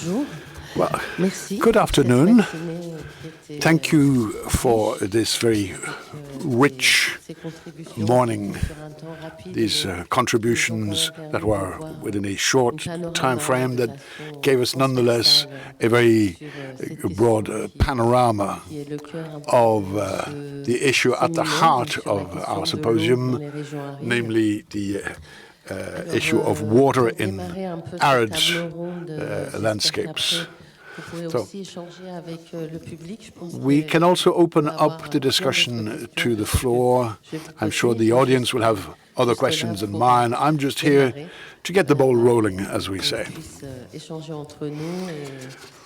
Well, good afternoon. Thank you for this very rich morning, these contributions that were within a short time frame that gave us nonetheless a very broad panorama of the issue at the heart of our symposium, namely the issue of water in arid landscapes. So we can also open up the discussion to the floor. I'm sure the audience will have other questions than mine. I'm just here to get the ball rolling, as we say.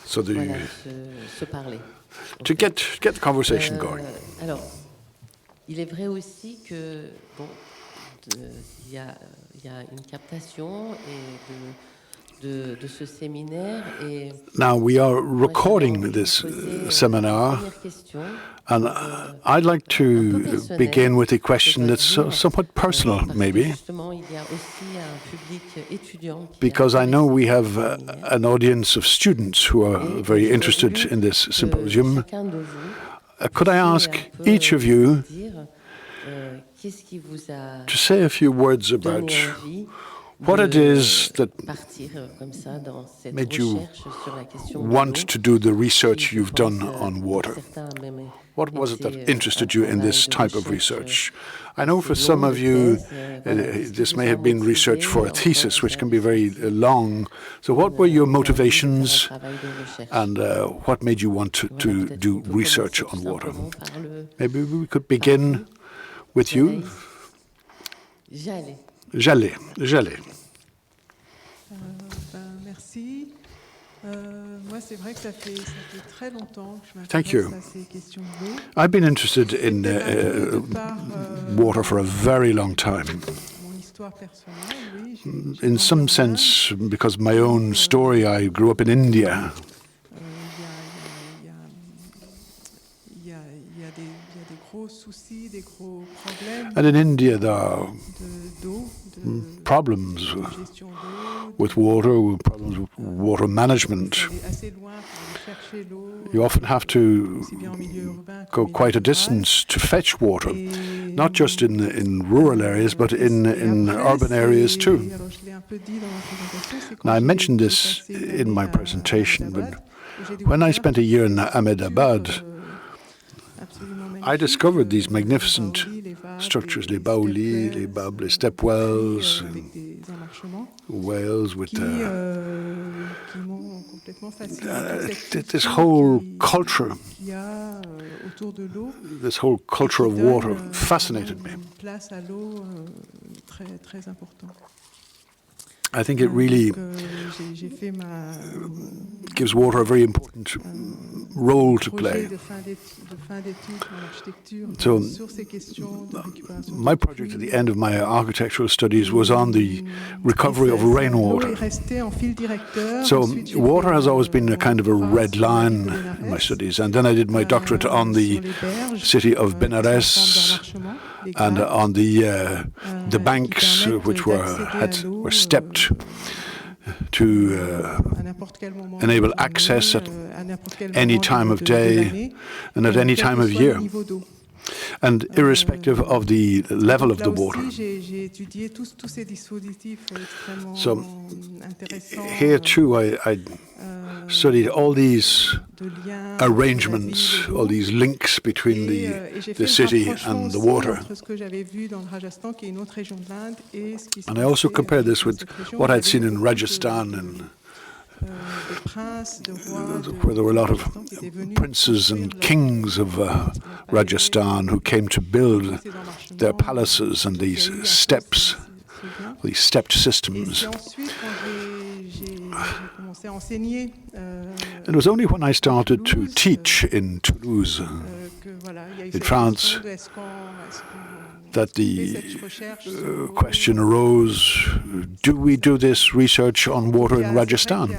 So to get the conversation going. Il est vrai aussi que il y a une captation de ce séminaire. Now we are recording this seminar, and I'd like to begin with a question that's somewhat personal, maybe, because I know we have an audience of students who are very interested in this symposium. Could I ask each of you to say a few words about what it is that made you want to do the research you've done on water? What was it that interested you in this type of research? I know for some of you, this may have been research for a thesis, which can be very long. So what were your motivations, and what made you want to do research on water? Maybe we could begin with you. J'allais. Merci. Moi, c'est vrai que ça fait très longtemps que je m'intéresse à ces questions d'eau. I've been interested in water for a very long time. Mon histoire personnelle, oui. In some sense, because of my own story, I grew up in India. Il y a des gros soucis, des gros problèmes. And in India, there are problems with water, problems with water management. You often have to go quite a distance to fetch water, not just in rural areas, but in urban areas too. Now, I mentioned this in my presentation, but when I spent a year in Ahmedabad, I discovered these magnificent structures, les baoulis, les babs, les step wells with this whole culture of water fascinated me. I think it really gives water a very important role to play. So, my project at the end of my architectural studies was on the recovery of rainwater. So, water has always been a kind of a red line in my studies. And then I did my doctorate on the city of Benares and on the banks which were stepped to enable access at any time of day and at any time of year, and irrespective of the level of the water. So here too I studied all these arrangements, all these links between the city and the water. And I also compared this with what I'd seen in Rajasthan, and where there were a lot of princes and kings of Rajasthan who came to build their palaces and these steps, these stepped systems. It was only when I started to teach in Toulouse, in France, that the question arose, do we do this research on water in Rajasthan?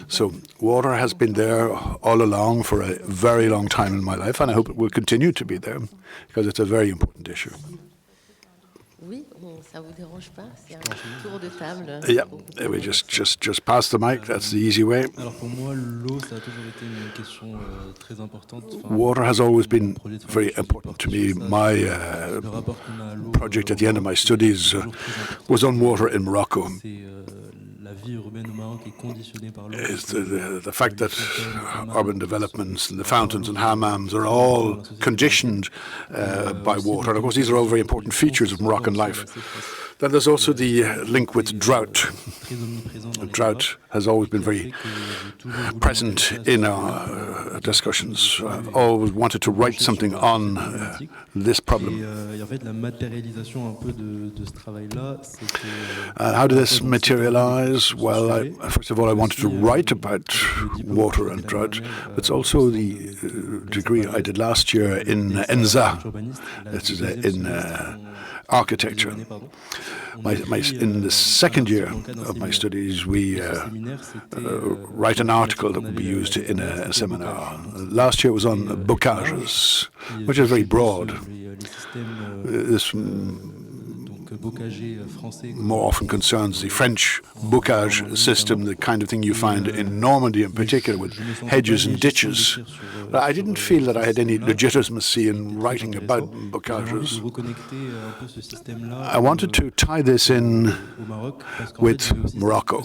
So water has been there all along for a very long time in my life, and I hope it will continue to be there, because it's a very important issue. Oui, ça vous dérange pas? C'est un tour de table. Yeah, we just pass the mic. That's the easy way. Alors pour moi, l'eau, ça a toujours été une question très importante. Water has always been very important to me. My project at the end of my studies was on water in Morocco. Is the fact that urban developments and the fountains and hammams are all conditioned by water. And of course, these are all very important features of Moroccan life. Then there's also the link with drought. Drought has always been very present in our discussions. I've always wanted to write something on this problem. How did this materialize? Well, first of all, I wanted to write about water and drought. It's also the degree I did last year in ENSA. This is in architecture. In the second year of my studies, we write an article that will be used in a seminar. Last year it was on bocages, which is very broad. This more often concerns the French bocage system, the kind of thing you find in Normandy in particular, with hedges and ditches. But I didn't feel that I had any legitimacy in writing about bocages. I wanted to tie this in with Morocco.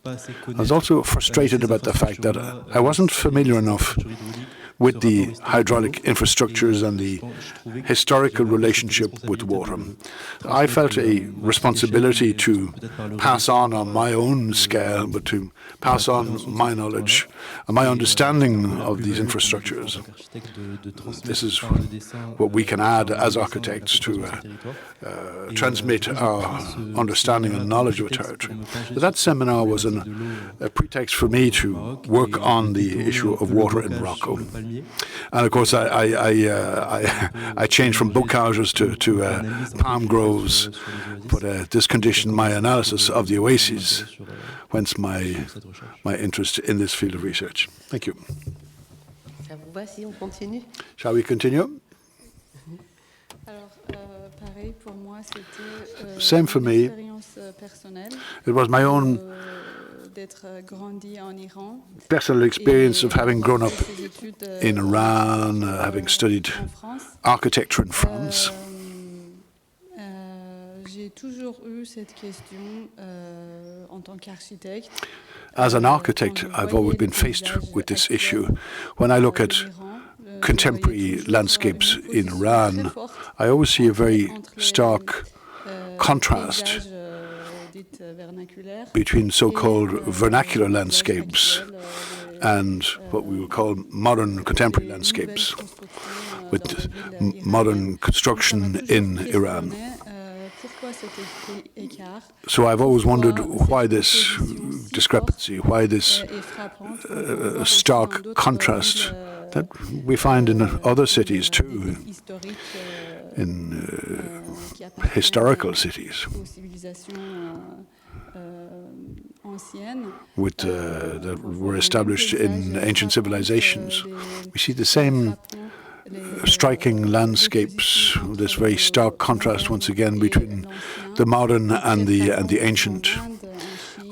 I was also frustrated about the fact that I wasn't familiar enough with the hydraulic infrastructures and the historical relationship with water. I felt a responsibility to pass on my own scale, but to pass on my knowledge and my understanding of these infrastructures. This is what we can add as architects to transmit our understanding and knowledge of a territory. So that seminar was a pretext for me to work on the issue of water in Morocco. And of course, I changed from bocages to palm groves, but this conditioned my analysis of the oases, hence my interest in this field of research. Thank you. Ça vous va si on continue? Shall we continue? Alors, pareil, pour moi, c'était Same for me. expérience personnelle. It was my own d'être grandi en Iran. Personal experience of having grown up in Iran, having studied architecture in France. J'ai toujours eu cette question en tant qu'architecte. As an architect, I've always been faced with this issue. When I look at contemporary landscapes in Iran, I always see a very stark contrast between so-called vernacular landscapes and what we would call modern contemporary landscapes with modern construction in Iran. So I've always wondered why this discrepancy, why this stark contrast that we find in other cities too, in historical cities that were established in ancient civilizations. We see the same striking landscapes, this very stark contrast once again between the modern and the ancient,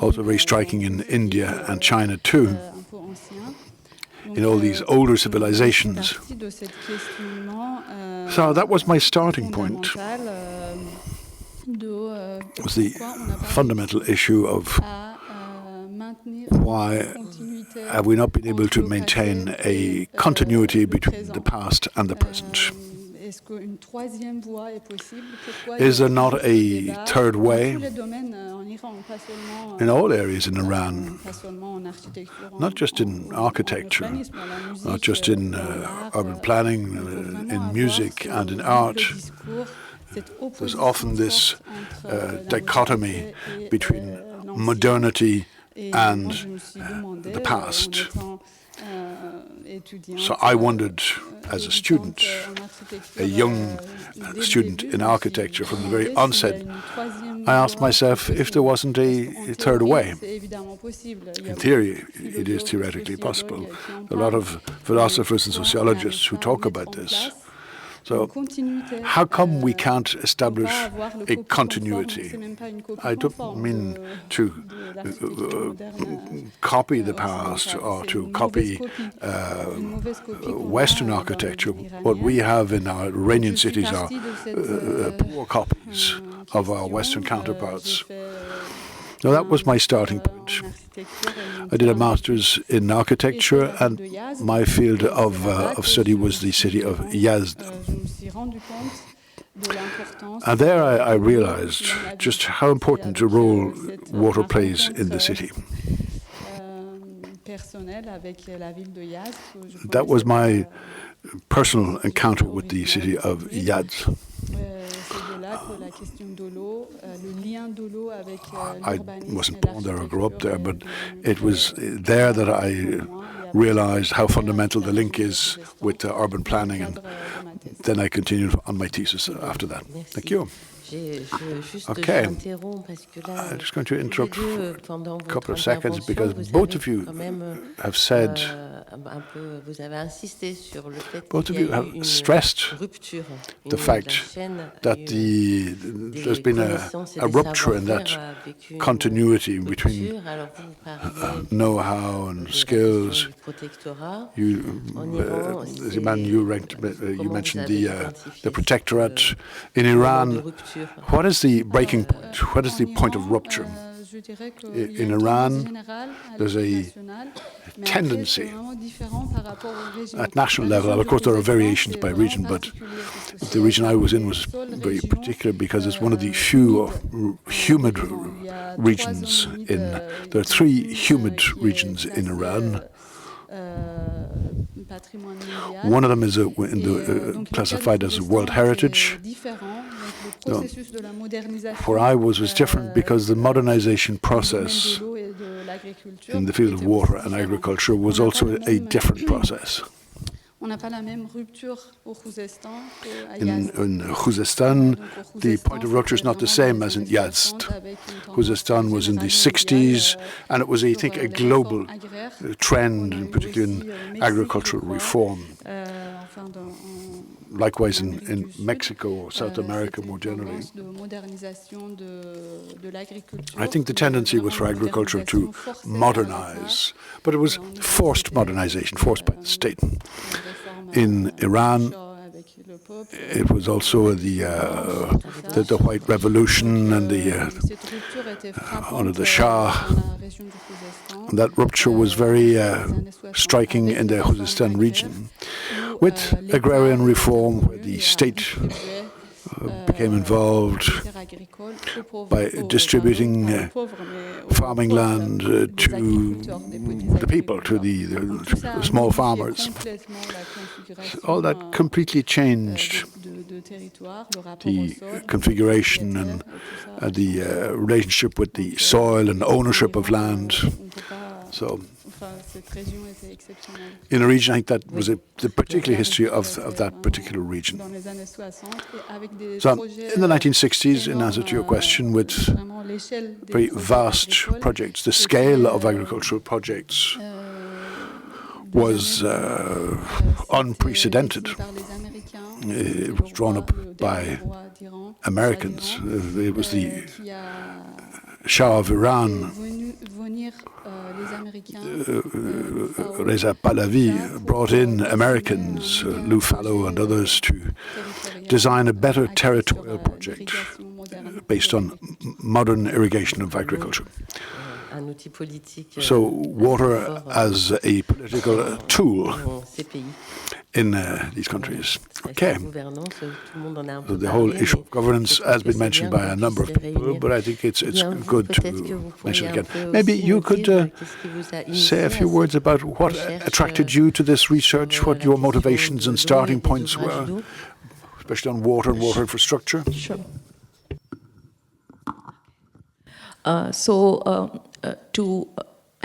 also very striking in India and China too, in all these older civilizations. So that was my starting point. It was the fundamental issue of why have we not been able to maintain a continuity between the past and the present? Is there not a third way in all areas in Iran, not just in architecture, not just in urban planning, in music and in art? There's often this dichotomy between modernity and the past. So I wondered, as a student, a young student in architecture from the very onset, I asked myself if there wasn't a third way. In theory, it is theoretically possible. There are a lot of philosophers and sociologists who talk about this. So how come we can't establish a continuity? I don't mean to copy the past or to copy Western architecture. What we have in our Iranian cities are poor copies of our Western counterparts. So that was my starting point. I did a master's in architecture, and my field of study was the city of Yazd. And there I realized just how important a role water plays in the city. That was my personal encounter with the city of Yazd. I wasn't born there or grew up there, but it was there that I realized how fundamental the link is with urban planning, and then I continued on my thesis after that. Thank you. Okay, I'm just going to interrupt for a couple of seconds because both of you have said, both of you have stressed the fact that there's been a rupture in that continuity between know-how and skills. You mentioned the protectorate in Iran. What is the breaking point? What is the point of rupture? In Iran, there's a tendency at national level. Of course, there are variations by region, but the region I was in was very particular because it's one of the few humid regions there are 3 humid regions in Iran. One of them is classified as a World Heritage. Where I was different because the modernization process in the field of water and agriculture was also a different process. In Khuzestan, the point of rupture is not the same as in Yazd. Khuzestan was in the 60s, and it was, I think, a global trend, particularly in agricultural reform. Likewise in Mexico or South America more generally. I think the tendency was for agriculture to modernize, but it was forced modernization, forced by the state. In Iran, it was also the White Revolution and under the Shah. That rupture was very striking in the Khuzestan region. With agrarian reform, where the state became involved by distributing farming land to the people, to the small farmers. All that completely changed the configuration and the relationship with the soil and ownership of land. So, in a region, I think that was the particular history of that particular region. So, in the 1960s, in answer to your question, with very vast projects, the scale of agricultural projects was unprecedented. It was drawn up by Americans. It was the Shah of Iran, Reza Pahlavi, brought in Americans, Lou Fallow and others, to design a better territorial project based on modern irrigation of agriculture. So water as a political tool in these countries. Okay. So the whole issue of governance has been mentioned by a number of people, but I think it's good to mention it again. Maybe you could say a few words about what attracted you to this research, what your motivations and starting points were, especially on water and water infrastructure. Sure. To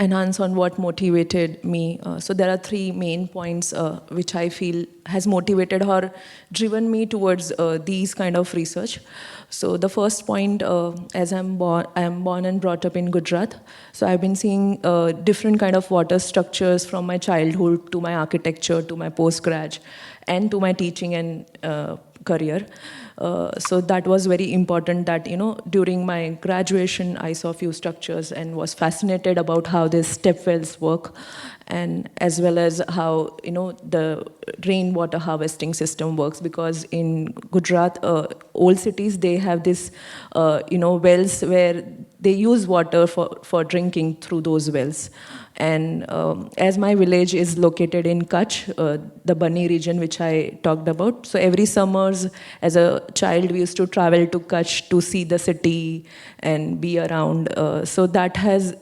enhance on what motivated me. So there are three main points which I feel has motivated or driven me towards these kind of research. So the first point, as I am born and brought up in Gujarat, so I've been seeing different kind of water structures from my childhood to my architecture to my postgrad and to my teaching and career. So that was very important that, during my graduation, I saw a few structures and was fascinated about how these step wells work, and as well as how, the rainwater harvesting system works, because in Gujarat, old cities, they have this, wells where they use water for drinking through those wells. And as my village is located in Kutch, the Bani region which I talked about, so every summers as a child we used to travel to Kutch to see the city and be around. So that has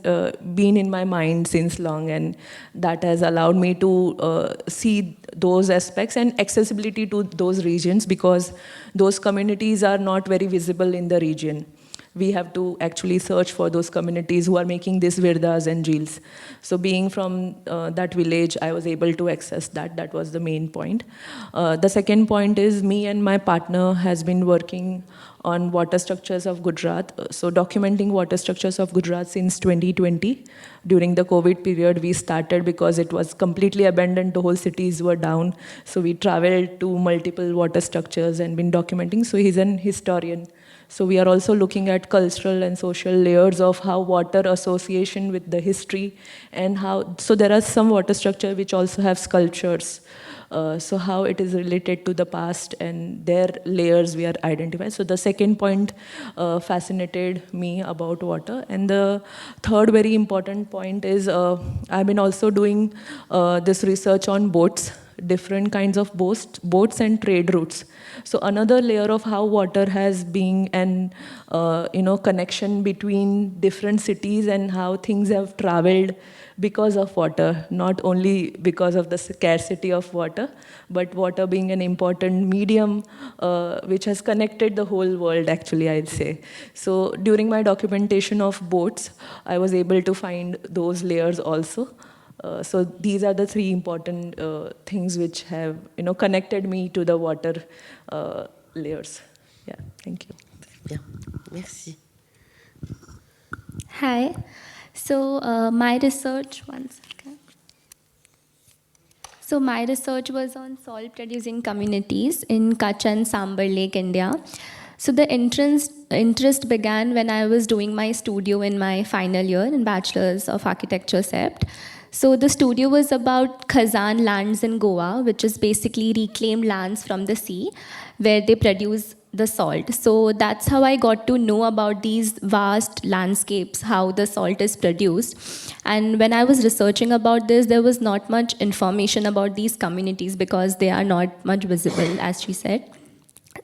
been in my mind since long, and that has allowed me to see those aspects and accessibility to those regions, because those communities are not very visible in the region. We have to actually search for those communities who are making these virdas and jheels. So being from that village, I was able to access that. That was the main point. The second point is me and my partner has been working on water structures of Gujarat. So documenting water structures of Gujarat since 2020. During the COVID period, we started because it was completely abandoned. The whole cities were down. So we traveled to multiple water structures and been documenting. So he's an historian. So we are also looking at cultural and social layers of how water association with the history, and how, so there are some water structure which also have sculptures. So how it is related to the past, and their layers we are identifying. So the second point fascinated me about water. And the third very important point is I've been also doing this research on boats, different kinds of boats and trade routes. So another layer of how water has been an connection between different cities, and how things have traveled because of water, not only because of the scarcity of water, but water being an important medium which has connected the whole world, actually, I'd say. So during my documentation of boats, I was able to find those layers also. So these are the three important things which have, connected me to the water layers. Yeah, thank you. Bien, merci. Hi. So my research, one second. So my research was on salt-producing communities in Kutch and Sambar Lake, India. So the interest began when I was doing my studio in my final year in Bachelor's of Architecture CEPT. So the studio was about Khazan lands in Goa, which is basically reclaimed lands from the sea, where they produce the salt. So that's how I got to know about these vast landscapes, how the salt is produced. And when I was researching about this, there was not much information about these communities because they are not much visible, as she said.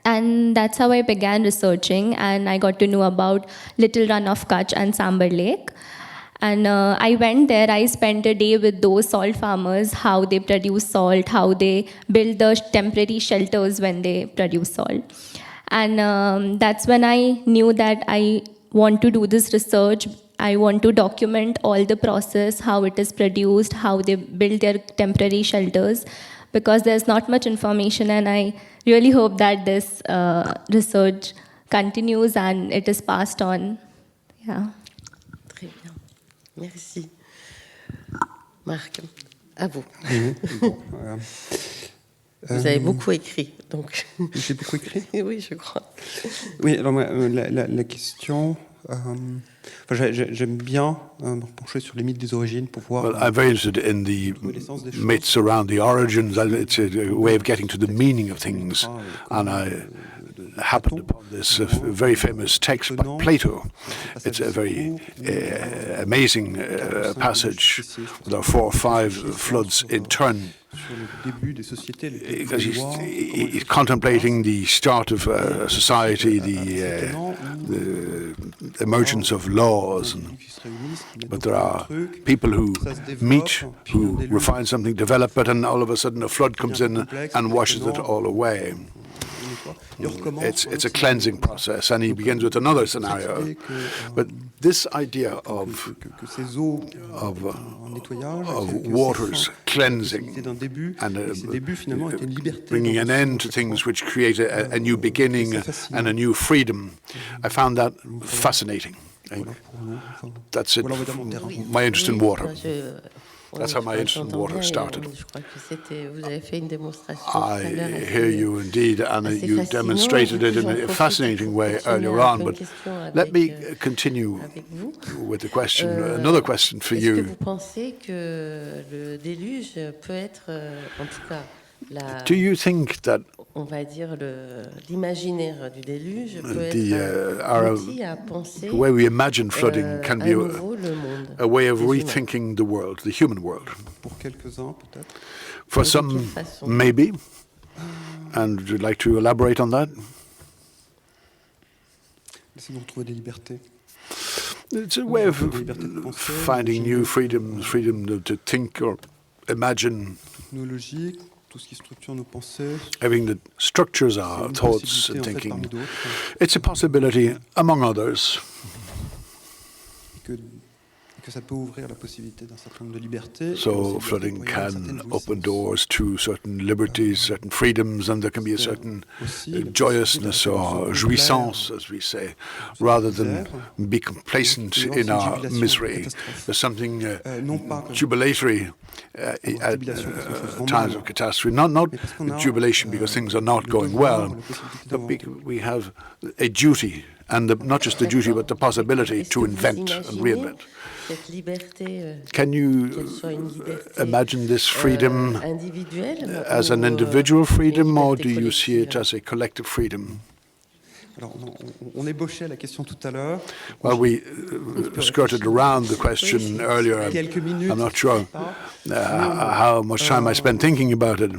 And that's how I began researching, and I got to know about Little Run of Kutch and Sambar Lake. And I went there, I spent a day with those salt farmers, how they produce salt, how they build the temporary shelters when they produce salt. And that's when I knew that I want to do this research. I want to document all the process, how it is produced, how they build their temporary shelters, because there's not much information, and I really hope that this research continues and it is passed on. Yeah. Très bien. Merci. Marc, à vous. Vous avez beaucoup écrit, donc... J'ai beaucoup écrit? Oui, je crois. Oui, alors la question... j'aime bien me pencher sur les mythes des origines pour voir... Well, I'm very interested in the myths around the origins. It's a way of getting to the meaning of things. And I happened upon this very famous text by Plato. It's a very amazing passage. There are 4 or 5 floods in turn. Because he's contemplating the start of society, the emergence of laws. But there are people who meet, who refine something, develop it, and all of a sudden a flood comes in and washes it all away. it's a cleansing process, and he begins with another scenario. But this idea of waters cleansing and bringing an end to things which create a new beginning and a new freedom, I found that fascinating. That's it. My interest in water. That's how my interest in water started. I hear you indeed, Anna. You demonstrated it in a fascinating way earlier on, but let me continue with the question. Another question for you. Do you think that l'imaginaire du déluge peut être our, un outil à penser the way we imagine flooding can be a way of rethinking the world, the human world? For some, maybe. And would you like to elaborate on that? It's a way of finding new freedom to think or imagine. Everything that structures our thoughts and thinking. It's a possibility, among others. So flooding can open doors to certain liberties, certain freedoms, and there can be a certain joyousness or jouissance, as we say, rather than be complacent in our misery. There's something jubilatory at times of catastrophe, not jubilation because things are not going well, but we have a duty, and not just the duty, but the possibility to invent and reinvent. Can you imagine this freedom as an individual freedom, or do you see it as a collective freedom? Well, we skirted around the question earlier. I'm not sure how much time I spent thinking about it.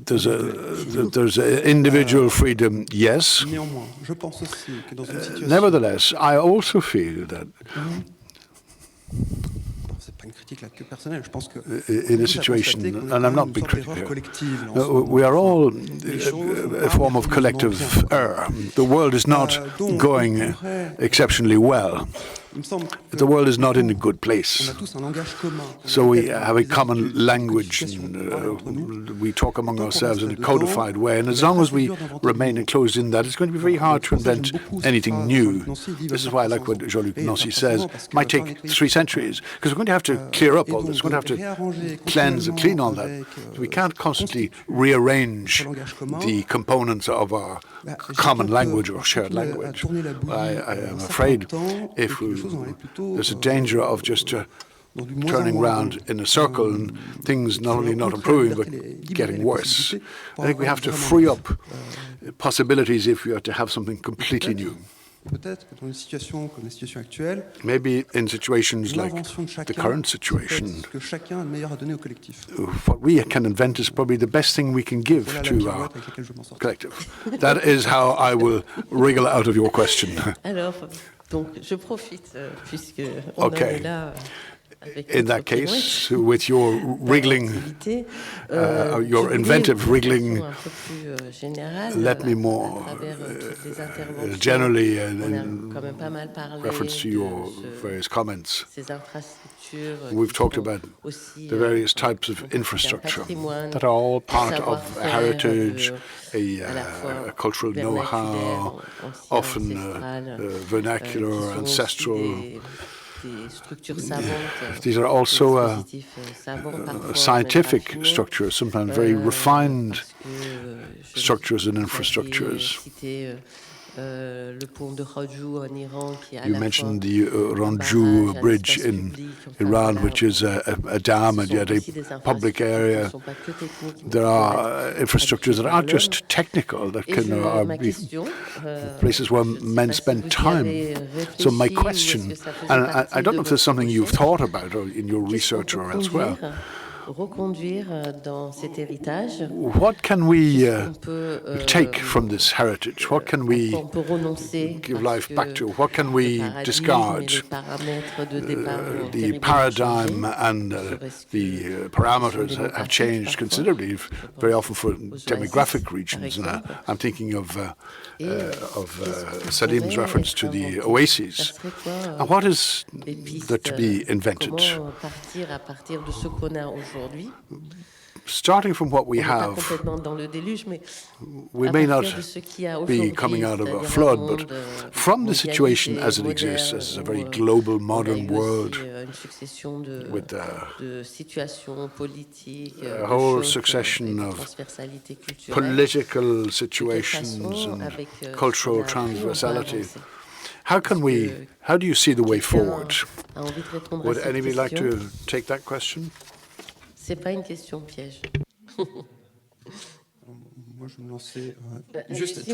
There's an individual freedom, yes. Nevertheless, I also feel that in a situation, and I'm not being critical here, we are all a form of collective error. The world is not going exceptionally well. The world is not in a good place. So we have a common language, and we talk among ourselves in a codified way. And as long as we remain enclosed in that, it's going to be very hard to invent anything new. This is why I like what Jean-Luc Nancy says. It might take 3 centuries, because we're going to have to clear up all this. We're going to have to cleanse and clean all that. We can't constantly rearrange the components of our common language or shared language. I am afraid if there's a danger of just turning round in a circle and things not only not improving but getting worse. I think we have to free up possibilities if we are to have something completely new. Maybe in situations like the current situation, what we can invent is probably the best thing we can give to our collective. That is how I will wriggle out of your question. Alors, donc, je profite, puisque on en est là. In that case, with your wriggling, your inventive wriggling, let me more generally, in reference to your various comments, we've talked about the various types of infrastructure that are all part of heritage, a cultural know-how, often vernacular, ancestral. These are also scientific structures, sometimes very refined structures and infrastructures. You mentioned the Ranju Bridge in Iran, which is a dam and yet a public area. There are infrastructures that aren't just technical, that can be places where men spend time. So my question, and I don't know if there's something you've thought about or in your research or elsewhere, reconduire dans cet héritage? What can we take from this heritage? What can we On peut renoncer give parce life que back to? What can we les discard? paramètres de départ ont The terriblement paradigm changé. and the parameters have changed considerably, very often for demographic regions. And I'm thinking of Salim's reference to the oases. And what is there to be invented? Comment partir à partir de ce qu'on a aujourd'hui? Starting from what we have, we may not be coming out of a flood, but from the situation as it exists, as a very global modern world, with a whole succession of political situations and cultural transversality, how do you see the way forward? Would anybody like to take that question? C'est pas une question piège. Moi, je me lançais juste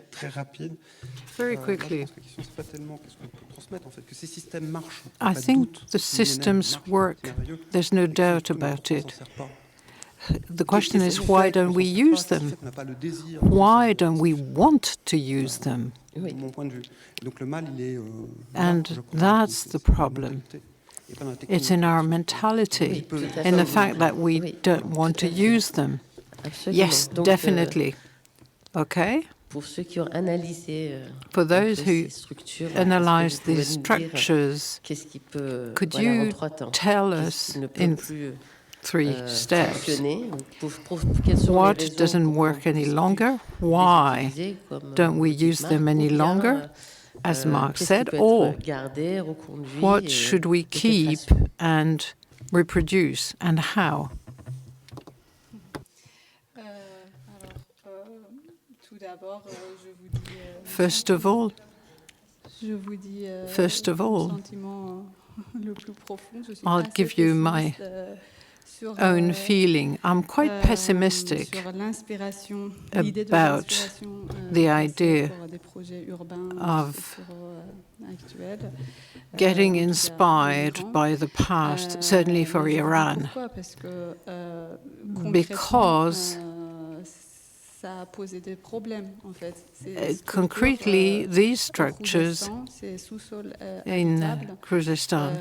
très rapide. Very quickly. La question, c'est pas tellement qu'est-ce qu'on peut transmettre, en fait, que ces systèmes marchent. I think the systems work. There's no doubt about it. The question is, why don't we use them? Why don't we want to use them? And that's the problem. It's in our mentality, in the fact that we don't want to use them. Yes, definitely. Okay? For those who analyze these structures, could you tell us in 3 steps what doesn't work any longer? Why don't we use them any longer? As Mark said, or what should we keep and reproduce, and how? First of all, I'll give you my own feeling. I'm quite pessimistic about the idea of getting inspired by the past, certainly for Iran, because concretely, these structures in Khuzestan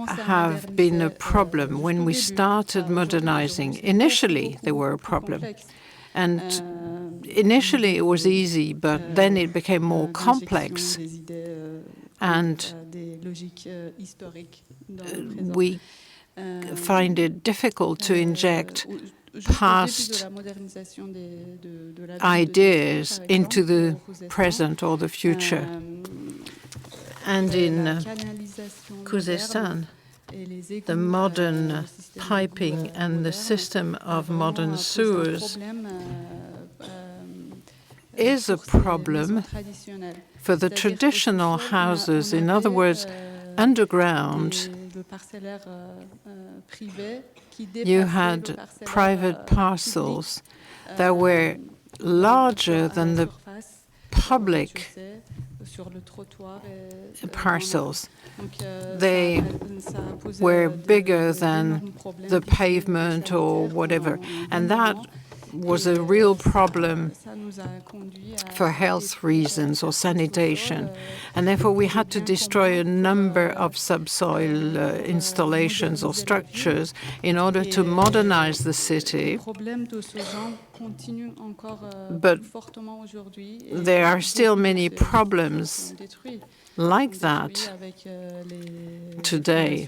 have been a problem. When we started modernizing, initially they were a problem. And initially it was easy, but then it became more complex. And we find it difficult to inject past ideas into the present or the future. And in Khuzestan, the modern piping and the system of modern sewers is a problem for the traditional houses. In other words, underground, you had private parcels that were larger than the public parcels. They were bigger than the pavement or whatever, and that was a real problem for health reasons or sanitation. And therefore we had to destroy a number of subsoil installations or structures in order to modernize the city. But there are still many problems like that today,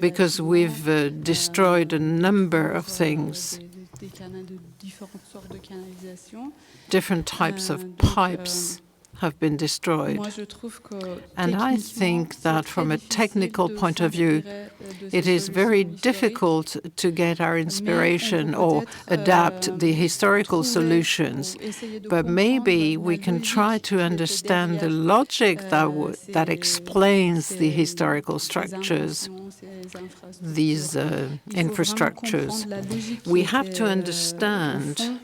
because we've destroyed a number of things. Different types of pipes have been destroyed. And I think that from a technical point of view, it is very difficult to get our inspiration or adapt the historical solutions. But maybe we can try to understand the logic that explains the historical structures, these infrastructures. We have to understand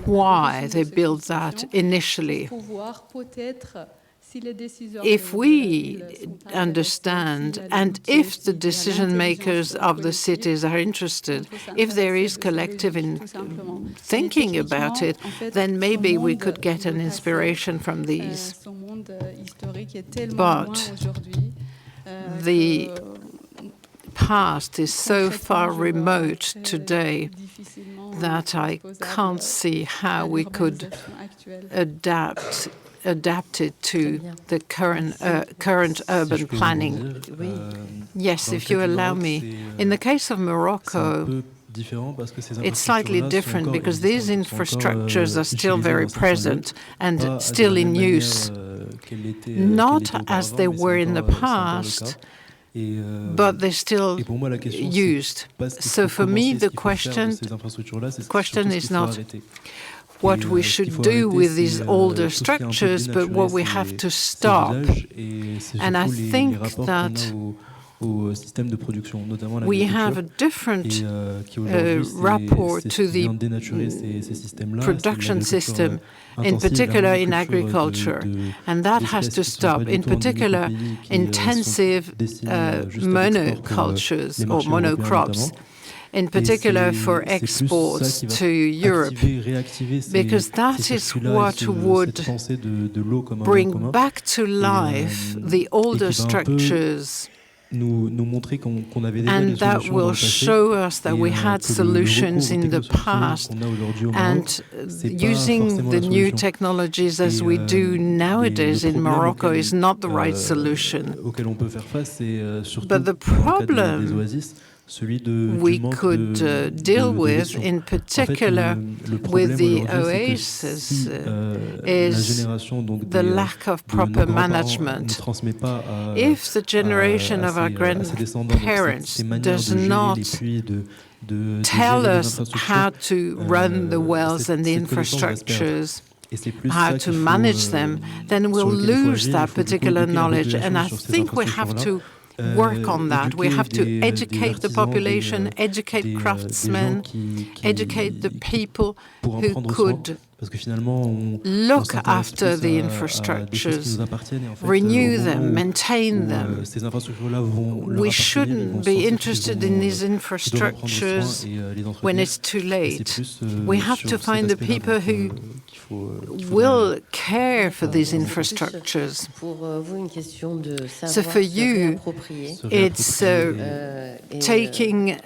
why they built that initially, if we understand, and if the decision makers of the cities are interested, if there is collective in thinking about it, then maybe we could get an inspiration from these. But the past is so far remote today that I can't see how we could adapt it to the current urban planning. Yes, if you allow me. In the case of Morocco, it's slightly different because these infrastructures are still very present and still in use, not as they were in the past, but they're still used. So for me, the question is not what we should do with these older structures, but what we have to stop. And I think that we have a different rapport to the production system, in particular in agriculture, and that has to stop, in particular intensive monocultures or monocrops, in particular for exports to Europe, because that is what would bring back to life the older structures, and that will show us that we had solutions in the past, and using the new technologies as we do nowadays in Morocco is not the right solution. But the problem we could deal with, in particular with the oases, is the lack of proper management. If the generation of our grandparents does not tell us how to run the wells and the infrastructures, how to manage them, then we'll lose that particular knowledge. And I think we have to work on that. We have to educate the population, educate craftsmen, educate the people who could look after the infrastructures, renew them, maintain them. We shouldn't be interested in these infrastructures when it's too late. We have to find the people who will care for these infrastructures. So for you, it's taking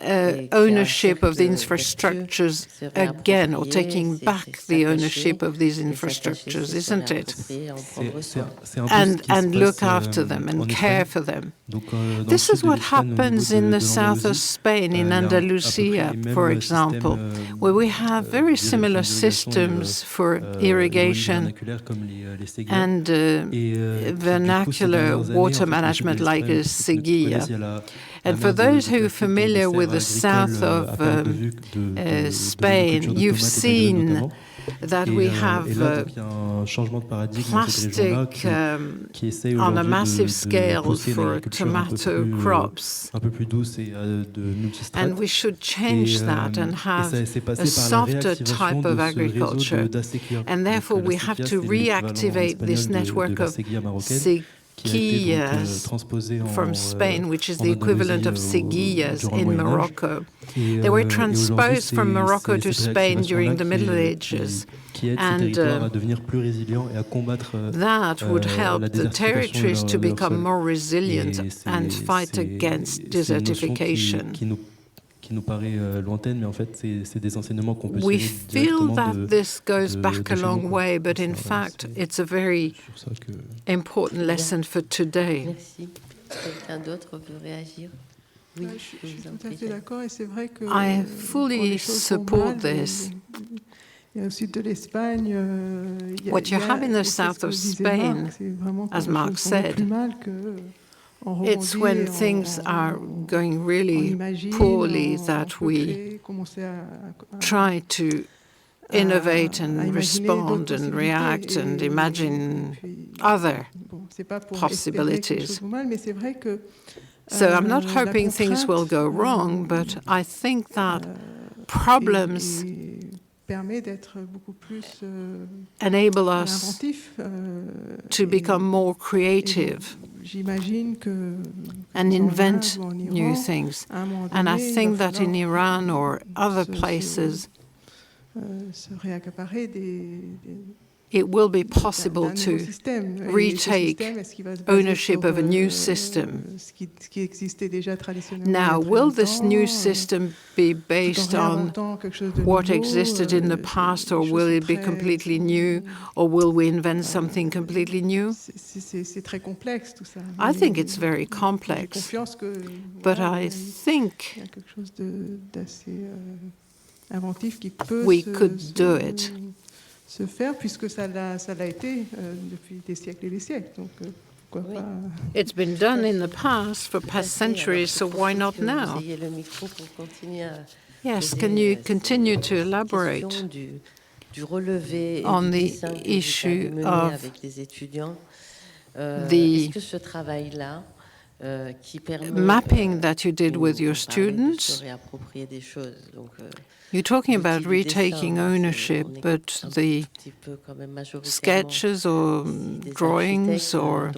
ownership of the infrastructures again, or taking back the ownership of these infrastructures, isn't it? And look after them and care for them. This is what happens in the south of Spain, in Andalusia, for example, where we have very similar systems for irrigation and vernacular water management like a seguilla. And for those who are familiar with the south of Spain, you've seen that we have plastic on a massive scale for tomato crops. And we should change that and have a softer type of agriculture. And therefore, we have to reactivate this network of seguillas from Spain, which is the equivalent of seguillas in Morocco. They were transposed from Morocco to Spain during the Middle Ages, and that would help the territories to become more resilient and fight against desertification. We feel that this goes back a long way, but in fact, it's a very important lesson for today. I fully support this. What you have in the south of Spain, as Marc said, it's when things are going really poorly that we try to innovate and respond and react and imagine other possibilities. So I'm not hoping things will go wrong, but I think that problems permet d'être beaucoup plus enable us inventif. to become more creative J'imagine que and invent en Iran, new things. à un moment And I donné, il think va that in Iran or other se- places, se réaccaparer it will be possible d'un to nouveau système. Et ce retake système, est-ce qu'il va se baser ownership sur, of a new system. ce qui existait déjà traditionnellement Now, il y a will très this longtemps, new system be tout en based on réinventant quelque chose de what nouveau, existed in the past, or les will choses it be sont completely new, or will we invent something completely new? c'est très complexe tout ça. I Mais think it's very j'ai complex, confiance que but voilà, I il think y a quelque chose d'assez inventif qui peut we could do it. se faire, puisque ça l'a été depuis des siècles et des siècles. Donc, pourquoi pas... It's been done in the past for past centuries, so why not now? Yes, can you continue to elaborate on the issue of the mapping that you did with your students? You're talking about retaking ownership, but the sketches or drawings or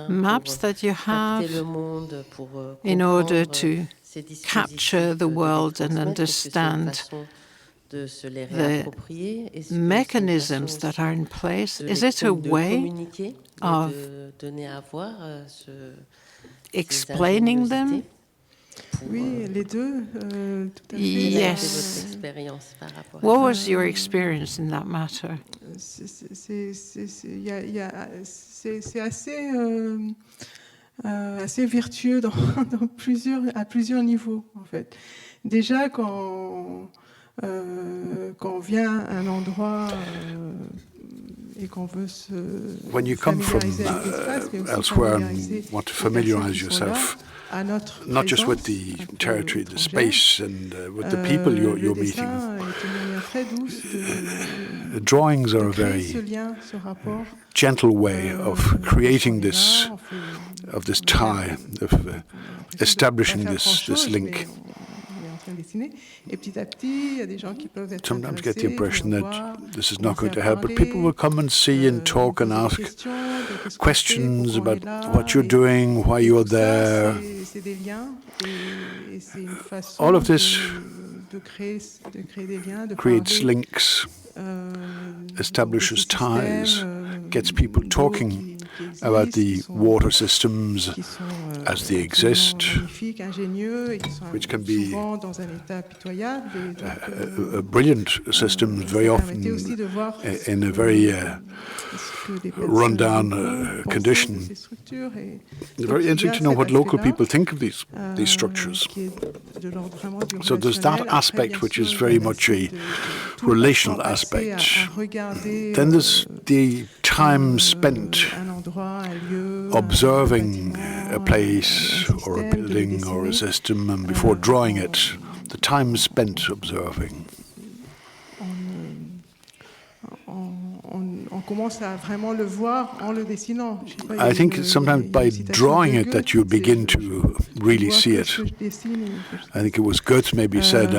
maps that you have in order to capture the world and understand the mechanisms that are in place, is it a way of explaining them? Oui, les deux, tout à fait. Yes. What was your experience in that matter? C'est assez virtueux à plusieurs niveaux, en fait. Déjà, quand on vient à un endroit et qu'on veut se When you come from familiariser avec l'espace, mais aussi elsewhere familiariser and want to les familiarize personnes qui sont là, yourself, à notre not just with présence, the un peu territory, the étrangère, space, and with the people you're le meeting. dessin est une manière très douce The drawings are a créer ce very lien, ce rapport. gentle way of creating this, tie, of establishing this link. Et petit à petit, il y a des gens qui peuvent être Sometimes get the intéressés, impression qui vont that voir, this is not going to commencer à help, but people will come and see and talk and poser des ask questions de qu'est-ce qu'on fait, questions pourquoi on about est là, what you're et- doing, why et you're tout ça, there. c'est des liens, et c'est une façon All of this de créer des liens, de creates parler, links, de establishes ces systèmes, ties, gets people d'eau talking qui about existent, the qui sont- water systems qui sont, as they absolument exist, magnifiques, ingénieux, et qui sont which can be souvent dans un état pitoyable. Et donc, brilliant systems, very ça often permettait aussi de voir in a very ce que les personnes run-down pensaient condition. de ces structures. Et It's donc, very il y a interesting to know cet what local aspect-là, people think of these structures. qui est de l'ordre vraiment du So there's that relationnel. Après, aspect bien which sûr, is il y a very l'aspect much a de tout le relational temps passé à aspect. regarder, Then there's the time spent un endroit, un lieu, observing un a place bâtiment, or a système, de le building or a dessiner. system, and before drawing it, the time spent observing. On commence à vraiment le voir en le dessinant. Je sais pas, il y a I think une- it's sometimes il y a by une citation drawing de it that Goethe, you c'est, begin je to really vois see que it. ce que je dessine, ou quelque chose. I think it was Goethe maybe said,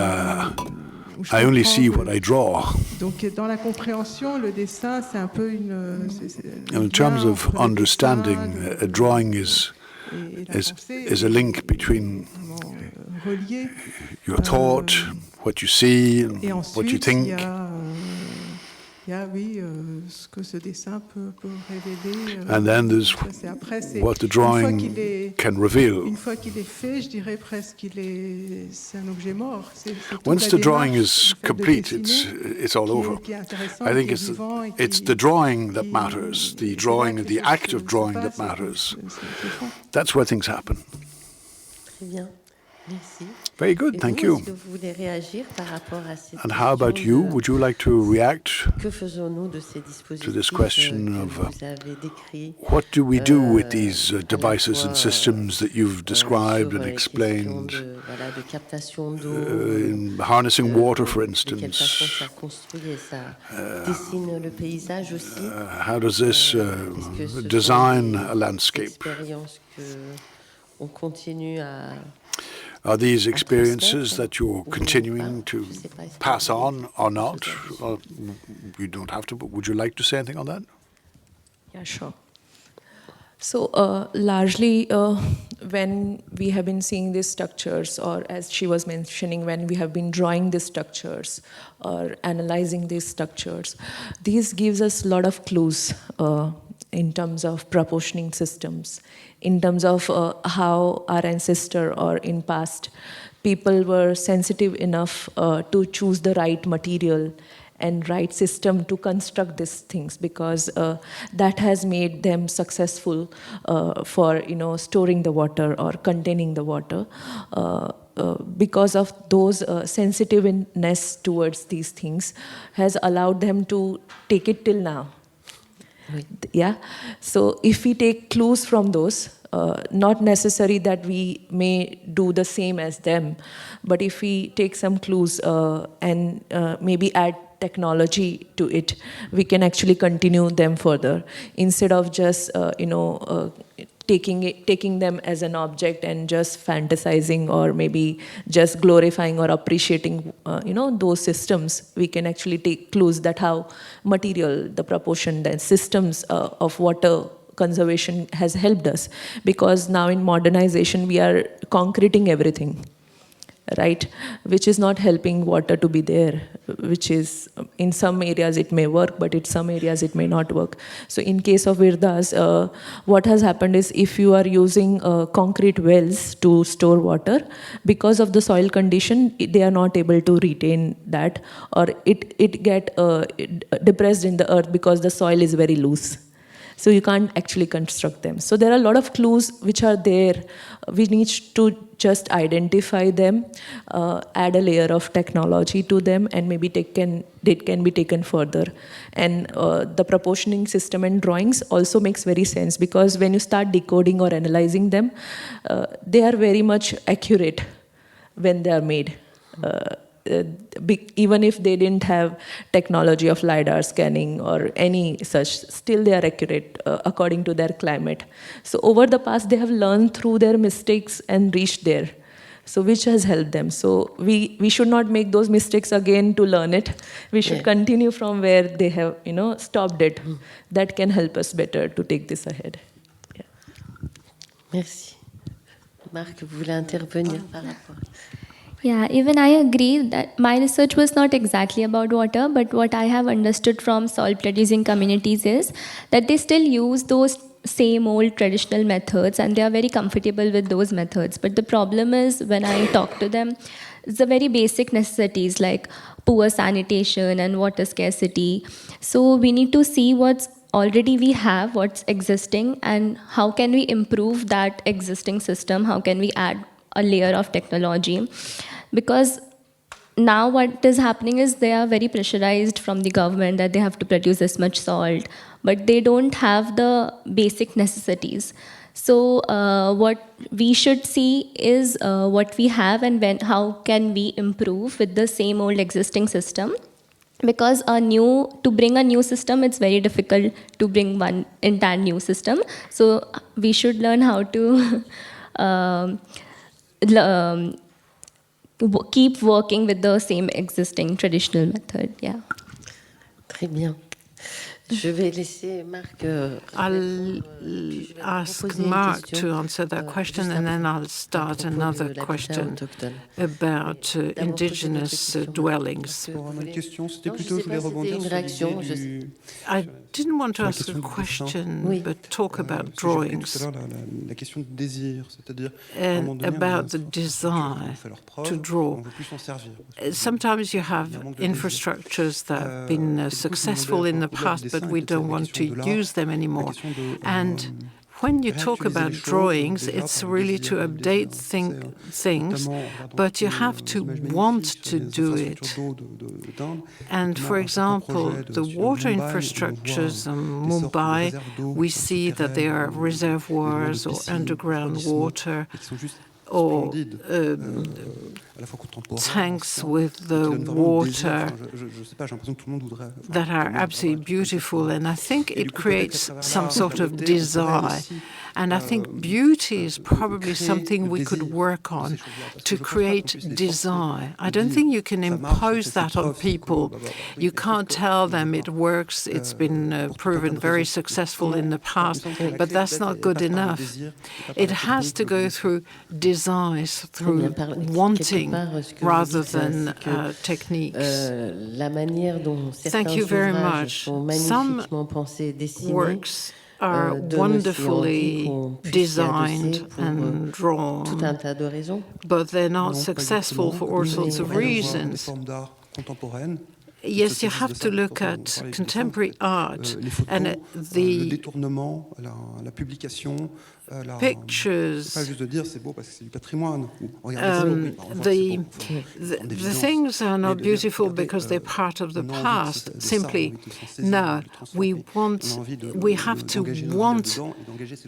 Où je I only comprends see que- what I draw. Donc dans la compréhension, le dessin, c'est un peu une... And in terms of understanding, a drawing is a link between relié. your thought, what you see, and Et what you ensuite, think. il y a oui, ce que ce dessin peut révéler. And then there's Ça, c'est après, c'est- what the une fois drawing qu'il est- can reveal. Une fois qu'il est fait, je dirais presque c'est un objet mort. C'est toute Once la the drawing démarche, is le fait de complete, dessiner, it's all over. qui est intéressant, I think qui est vivant et it's qui- the drawing that qui- matters, the c'est là drawing, que the les act choses of drawing se that passent, matters. c'est fond. That's where things happen. Très bien, merci. Very good, Et thank vous, you. est-ce que vous voulez réagir par rapport à cette And how about question you? de Would you like to react? que faisons-nous de ces dispositifs this question que of, vous avez décrits What do we do with these à la devices fois, and systems that you've described sur and les explained? questions de captation d'eau, In harnessing water, for de quelle façon instance, ça construit et ça dessine le paysage aussi. how does this Est-ce que ce sont design des a landscape? expériences que on continue à Are these experiences that you're continuing to pass on or not? Or you don't have to, but would you like to say anything on that? Yeah, sure. So largely when we have been seeing these structures, or as she was mentioning, when we have been drawing these structures or analyzing these structures, these gives us a lot of clues in terms of proportioning systems, in terms of how our ancestor or in past people were sensitive enough to choose the right material and right system to construct these things, because that has made them successful for storing the water or containing the water. Because of those sensitiveness towards these things has allowed them to take it till now. Yeah. So if we take clues from those, not necessary that we may do the same as them, but if we take some clues and maybe add technology to it, we can actually continue them further instead of just taking them as an object and just fantasizing or maybe just glorifying or appreciating those systems. We can actually take clues that how material, the proportion, the systems of water conservation has helped us, because now in modernization we are concreting everything, right, which is not helping water to be there, which is in some areas it may work, but in some areas it may not work. So in case of Virdas, what has happened is if you are using concrete wells to store water, because of the soil condition, they are not able to retain that, or it get depressed in the earth because the soil is very loose. So you can't actually construct them. So there are a lot of clues which are there. We need to just identify them, add a layer of technology to them, and maybe they can be taken further. And the proportioning system and drawings also makes very sense, because when you start decoding or analyzing them, they are very much accurate when they are made. Even if they didn't have technology of LiDAR scanning or any such, still they are accurate according to their climate. So over the past, they have learned through their mistakes and reached there. So which has helped them. So we should not make those mistakes again to learn it. We should continue from where they have stopped it. That can help us better to take this ahead. Yeah. Merci. Marc, vous voulez intervenir par rapport? Yeah, even I agree that my research was not exactly about water, but what I have understood from salt producing communities is that they still use those same old traditional methods and they are very comfortable with those methods. But the problem is when I talk to them, it's the very basic necessities like poor sanitation and water scarcity. So we need to see what's already we have, what's existing, and how can we improve that existing system, how can we add a layer of technology. Because now what is happening is they are very pressurized from the government that they have to produce this much salt, but they don't have the basic necessities. So what we should see is what we have and how can we improve with the same old existing system. Because to bring a new system, it's very difficult to bring one entire new system. So we should learn how to keep working with the same existing traditional method. Yeah. Très bien. Je vais laisser Marc. I'll ask Mark to answer that question, and then I'll start another question about indigenous dwellings. I didn't want to ask a question, but talk about drawings and about the desire to draw. Sometimes you have infrastructures that have been successful in the past, but we don't want to use them anymore. And when you talk about drawings, it's really to update things, but you have to want to do it. And for example, the water infrastructures in Mumbai, we see that there are reservoirs or underground water, or tanks with the water that are absolutely beautiful, and I think it creates some sort of desire. And I think beauty is probably something we could work on to create desire. I don't think you can impose that on people. You can't tell them it works. It's been proven very successful in the past, but that's not good enough. It has to go through desires, through wanting, rather than techniques. Thank you very much. Some works are wonderfully designed and drawn, but they're not successful for all sorts of reasons. Yes, you have to look at contemporary art and at the pictures. The things are not beautiful because they're part of the past. Simply, no, we have to want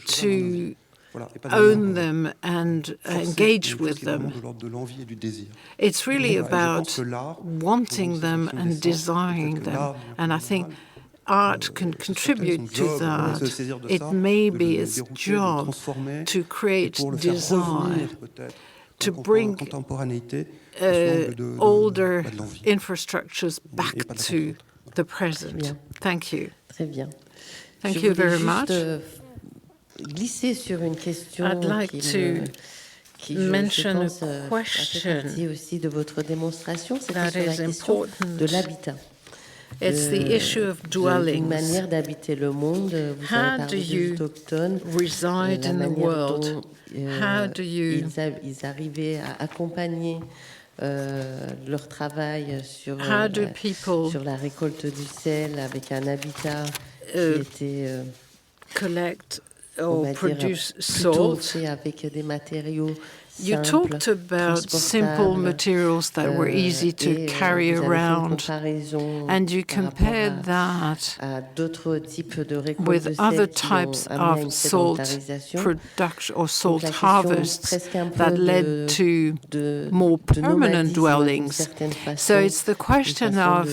to own them and engage with them. It's really about wanting them and desiring them. And I think art can contribute to that. It may be its job to create desire, to bring older infrastructures back to the present. Thank you. Thank you very much. I'd like to mention a question that is important. It's the issue of dwellings. How do you reside in the world? How do you how do people collect or produce salt? You talked about simple materials that were easy to carry around, and you compared that with other types of salt production or salt harvests that led to more permanent dwellings. So it's the question of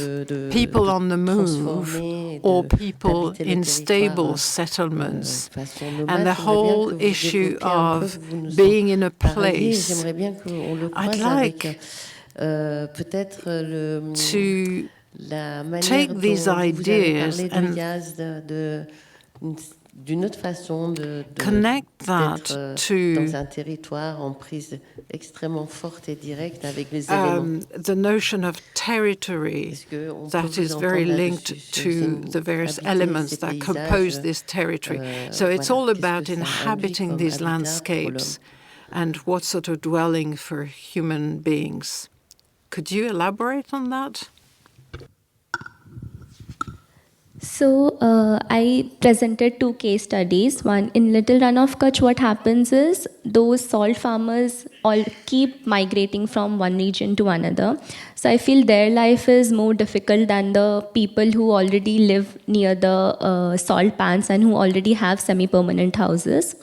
people on the move or people in stable settlements, and the whole issue of being in a place. I'd like to take these ideas and connect that to the notion of territory that is very linked to the various elements that compose this territory. So it's all about inhabiting these landscapes and what sort of dwelling for human beings. Could you elaborate on that? So I presented 2 case studies. One, in Little Run of Kutch, what happens is those salt farmers all keep migrating from one region to another. So I feel their life is more difficult than the people who already live near the salt pans and who already have semi-permanent houses.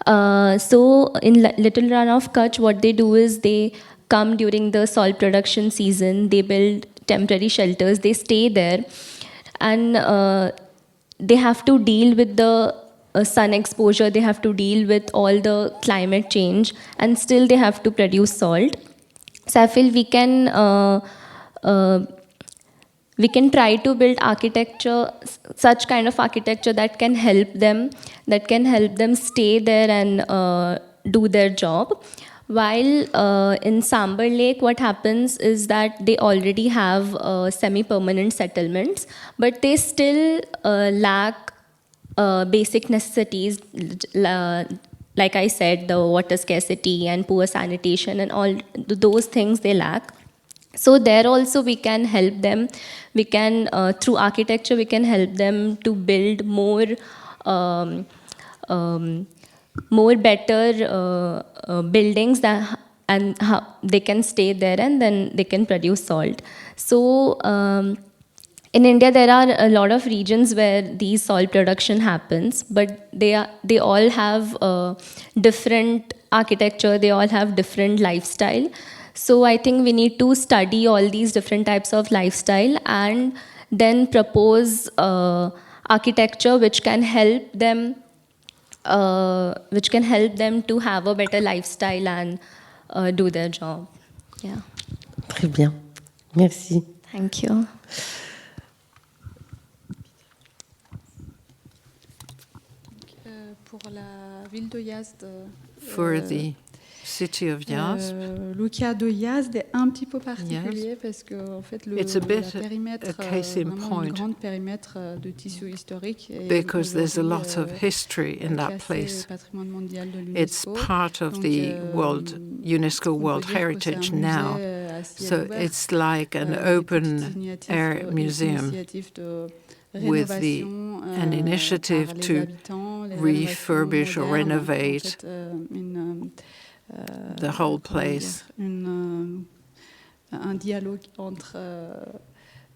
So in Little Run of Kutch, what they do is they come during the salt production season, they build temporary shelters, they stay there, and they have to deal with the sun exposure, they have to deal with all the climate change, and still they have to produce salt. So I feel we can try to build architecture, such kind of architecture that can help them stay there and do their job. While in Sambar Lake, what happens is that they already have semi-permanent settlements, but they still lack basic necessities, like I said, the water scarcity and poor sanitation and all those things they lack. So there also we can help them. We can, through architecture, we can help them to build more better buildings and how they can stay there and then they can produce salt. So in India, there are a lot of regions where these salt production happens, but they all have different architecture, they all have different lifestyle. So I think we need to study all these different types of lifestyle and then propose architecture which can help them to have a better lifestyle and do their job. Yeah. Très bien. Merci. Thank you. Pour la ville de Yazd, For the city of Yazd, le cas de Yazd est un petit peu particulier parce que en fait le périmètre, vraiment un grand périmètre de tissu historique, because there's a lot of history in that place. It's part of the UNESCO World Heritage now, so it's like an open-air museum with an initiative to refurbish or renovate the whole place.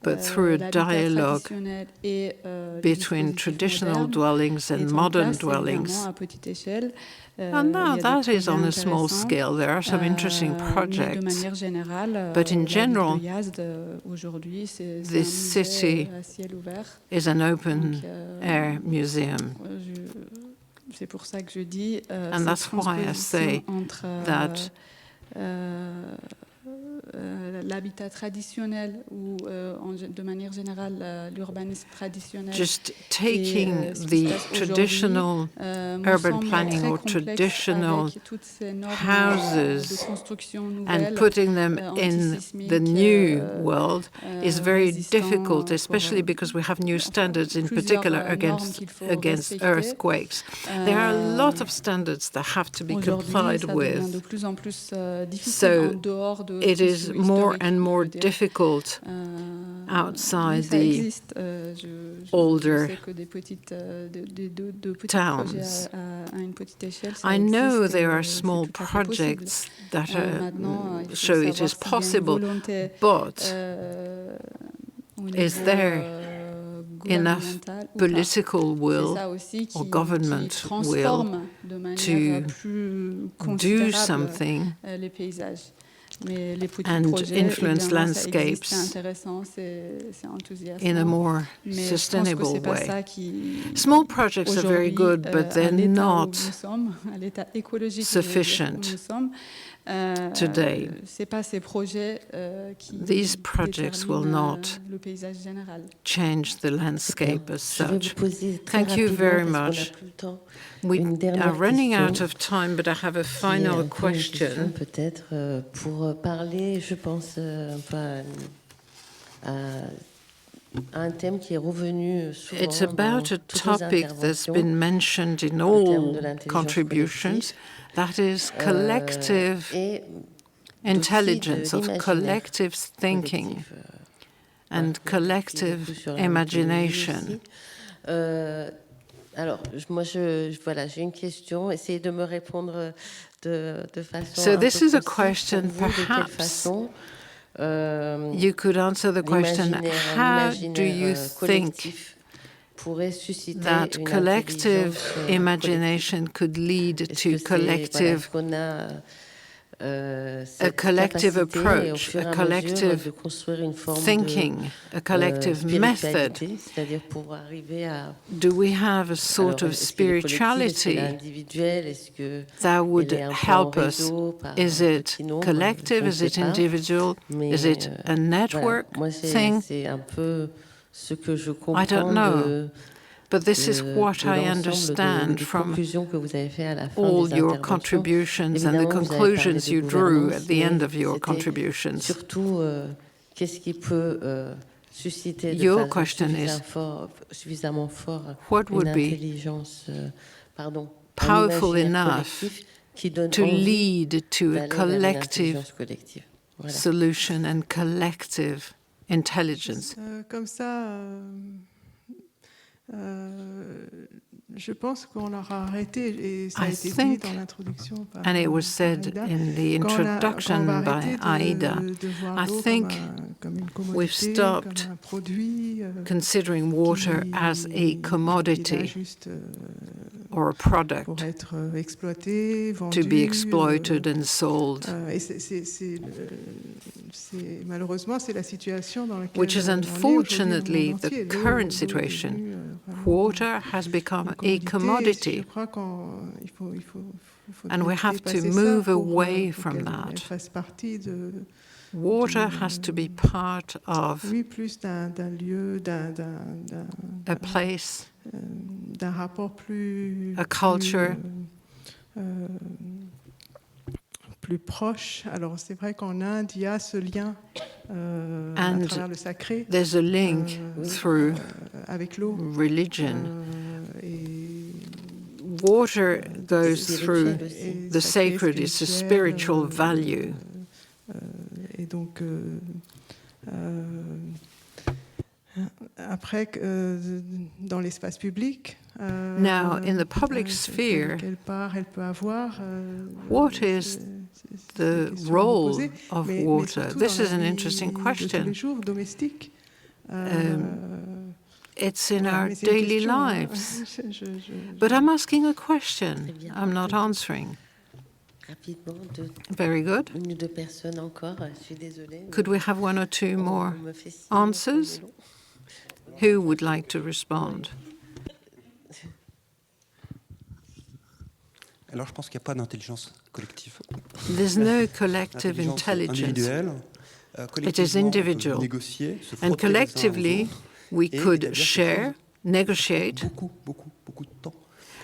But through a dialogue between traditional dwellings and modern dwellings. And now that is on a small scale. There are some interesting projects. But in general, this city is an open-air museum. And that's why I say that l'habitat traditionnel ou de manière générale l'urbanisme traditionnel. Just taking the traditional urban planning or traditional houses and putting them in the new world is very difficult, especially because we have new standards, in particular against earthquakes. There are a lot of standards that have to be complied with. So it is more and more difficult outside the older towns. I know there are small projects that show it is possible, but is there enough political will or government will to do something and influence landscapes in a more sustainable way? Small projects are very good, but they're not sufficient today. These projects will not change the landscape as such. Thank you very much. We are running out of time, but I have a final question. Peut-être pour parler, je pense, un thème qui est revenu souvent. It's about a topic that's been mentioned in all contributions, that is collective intelligence, of collective thinking and collective imagination. Alors, moi, voilà, j'ai une question. Essayez de me répondre de façon. So this is a question, perhaps you could answer the question, how do you think that collective imagination could lead to a collective approach, a collective thinking, a collective method? Do we have a sort of spirituality that would help us? Is it collective? Is it individual? Is it a network thing? I don't know. But this is what I understand from all your contributions and the conclusions you drew at the end of your contributions. Your question is, what would be powerful enough to lead to a collective solution and collective intelligence? Comme ça, je pense qu'on aura arrêté, et ça a été dit dans l'introduction par and it was said in the introduction by Aida, I think we've stopped considering water as a commodity or a product pour être exploité, vendu, to be exploited and sold. Malheureusement, c'est la situation dans laquelle which is unfortunately the current situation. Water has become a commodity, and we have to move away from that. Water has to be part of a place, a culture, plus proche. Alors c'est vrai qu'en Inde, il y a ce lien à travers le sacré. There's a link through avec l'eau. Religion. Water goes through the sacred, it's a spiritual value. Et donc, après, dans l'espace public, now, in the public sphere, quelle part elle peut avoir, what is the role of water? This is an interesting question. It's in our daily lives. But I'm asking a question. I'm not answering. Very good. Could we have one or two more answers? Who would like to respond? Alors, je pense qu'il n'y a pas d'intelligence collective. There's no collective intelligence. It is individual. And collectively, we could share, negotiate,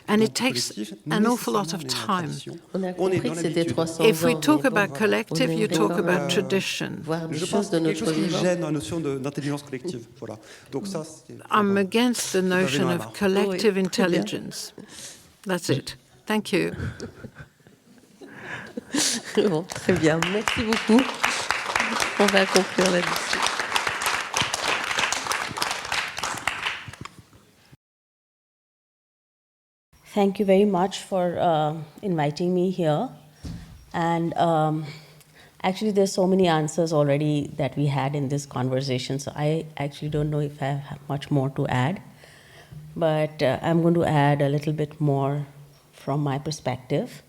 and it takes an awful lot of time. If we talk about collective, you talk about tradition. I'm against the notion of collective intelligence. That's it. Thank you. Bon, très bien. Merci beaucoup. On va conclure là-dessus. Thank you very much for inviting me here. And actually, there's so many answers already that we had in this conversation, so I actually don't know if I have much more to add. But I'm going to add a little bit more from my perspective.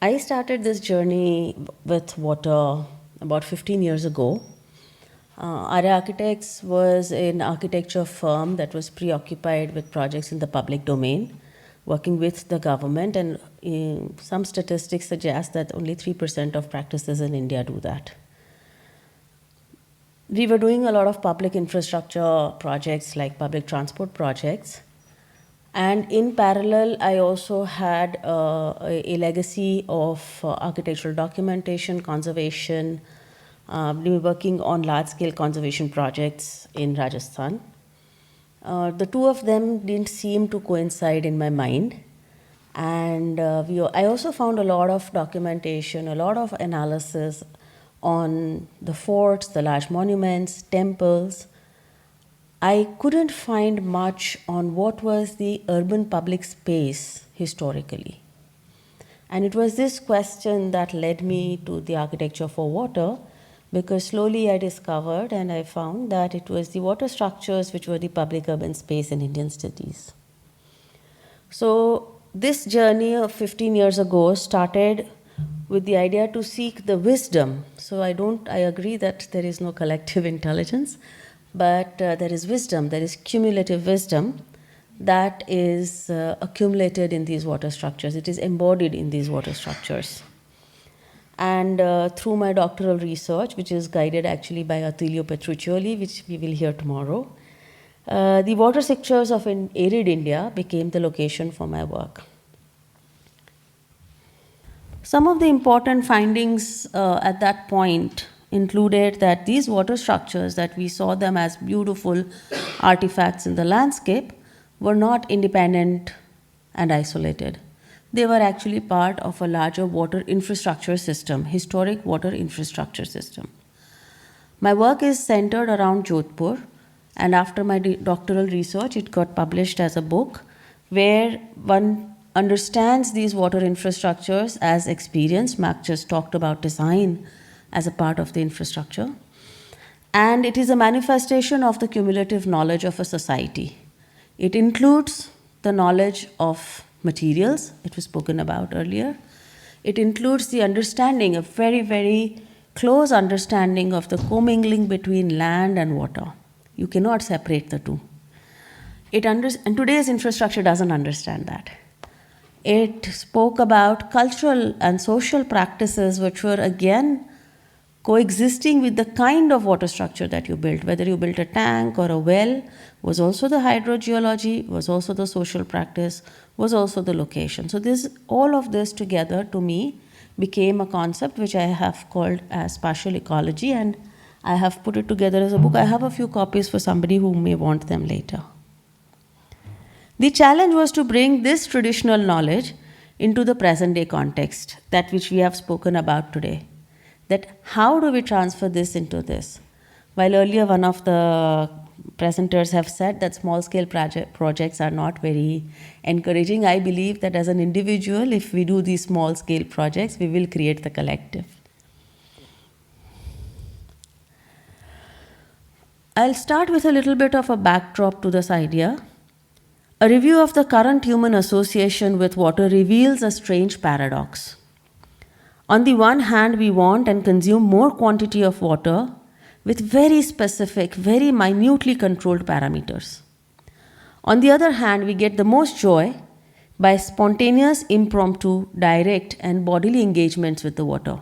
I started this journey with water about 15 years ago. Arya Architects was an architecture firm that was preoccupied with projects in the public domain, working with the government, and some statistics suggest that only 3% of practices in India do that. We were doing a lot of public infrastructure projects like public transport projects. And in parallel, I also had a legacy of architectural documentation, conservation. We were working on large-scale conservation projects in Rajasthan. The two of them didn't seem to coincide in my mind. And I also found a lot of documentation, a lot of analysis on the forts, the large monuments, temples. I couldn't find much on what was the urban public space historically. And it was this question that led me to the architecture for water, because slowly I discovered and I found that it was the water structures which were the public urban space in Indian cities. So this journey of 15 years ago started with the idea to seek the wisdom. So I agree that there is no collective intelligence, but there is wisdom, there is cumulative wisdom that is accumulated in these water structures. It is embodied in these water structures. And through my doctoral research, which is guided actually by Attilio Petruccioli, which we will hear tomorrow, the water structures of arid India became the location for my work. Some of the important findings at that point included that these water structures, that we saw them as beautiful artifacts in the landscape, were not independent and isolated. They were actually part of a larger water infrastructure system, historic water infrastructure system. My work is centered around Jodhpur, and after my doctoral research, it got published as a book where one understands these water infrastructures as experience. Mark just talked about design as a part of the infrastructure. And it is a manifestation of the cumulative knowledge of a society. It includes the knowledge of materials, it was spoken about earlier. It includes the understanding, a very, very close understanding of the commingling between land and water. You cannot separate the two. And today's infrastructure doesn't understand that. It spoke about cultural and social practices which were again coexisting with the kind of water structure that you built. Whether you built a tank or a well was also the hydrogeology, was also the social practice, was also the location. So all of this together to me became a concept which I have called as spatial ecology, and I have put it together as a book. I have a few copies for somebody who may want them later. The challenge was to bring this traditional knowledge into the present day context, that which we have spoken about today. That how do we transfer this into this? While earlier one of the presenters have said that small scale projects are not very encouraging, I believe that as an individual, if we do these small scale projects, we will create the collective. I'll start with a little bit of a backdrop to this idea. A review of the current human association with water reveals a strange paradox. On the one hand, we want and consume more quantity of water with very specific, very minutely controlled parameters. On the other hand, we get the most joy by spontaneous, impromptu, direct, and bodily engagements with the water,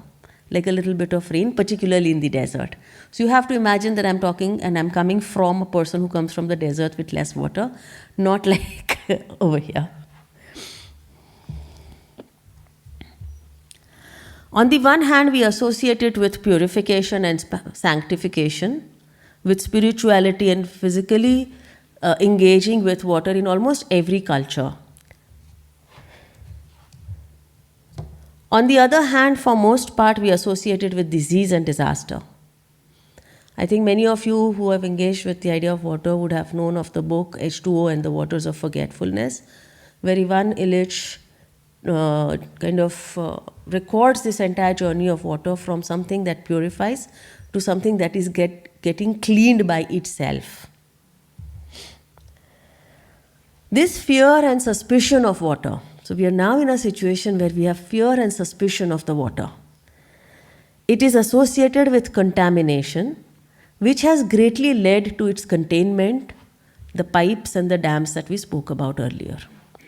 like a little bit of rain, particularly in the desert. So you have to imagine that I'm talking and I'm coming from a person who comes from the desert with less water, not like over here. On the one hand, we associate it with purification and sanctification, with spirituality and physically engaging with water in almost every culture. On the other hand, for most part, we associate it with disease and disaster. I think many of you who have engaged with the idea of water would have known of the book H2O and the Waters of Forgetfulness, where Ivan Illich records this entire journey of water from something that purifies to something that is getting cleaned by itself. This fear and suspicion of water. So we are now in a situation where we have fear and suspicion of the water. It is associated with contamination, which has greatly led to its containment, the pipes and the dams that we spoke about earlier.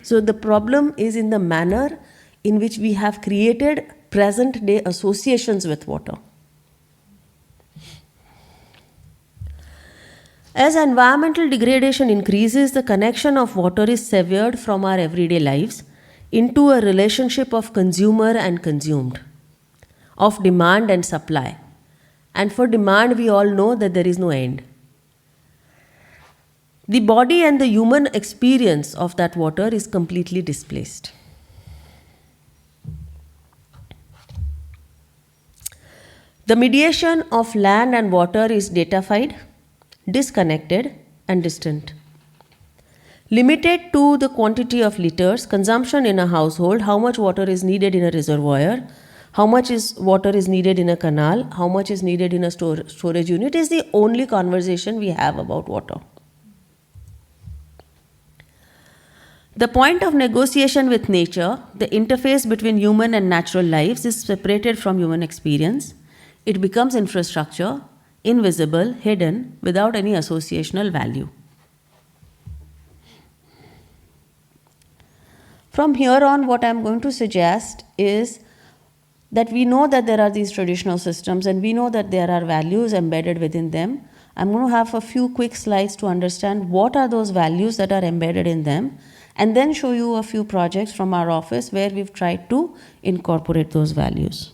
So the problem is in the manner in which we have created present-day associations with water. As environmental degradation increases, the connection of water is severed from our everyday lives into a relationship of consumer and consumed, of demand and supply. And for demand, we all know that there is no end. The body and the human experience of that water is completely displaced. The mediation of land and water is datafied, disconnected, and distant. Limited to the quantity of liters, consumption in a household, how much water is needed in a reservoir, how much water is needed in a canal, how much is needed in a storage unit is the only conversation we have about water. The point of negotiation with nature, the interface between human and natural lives, is separated from human experience. It becomes infrastructure, invisible, hidden, without any associational value. From here on, what I'm going to suggest is that we know that there are these traditional systems and we know that there are values embedded within them. I'm going to have a few quick slides to understand what are those values that are embedded in them, and then show you a few projects from our office where we've tried to incorporate those values.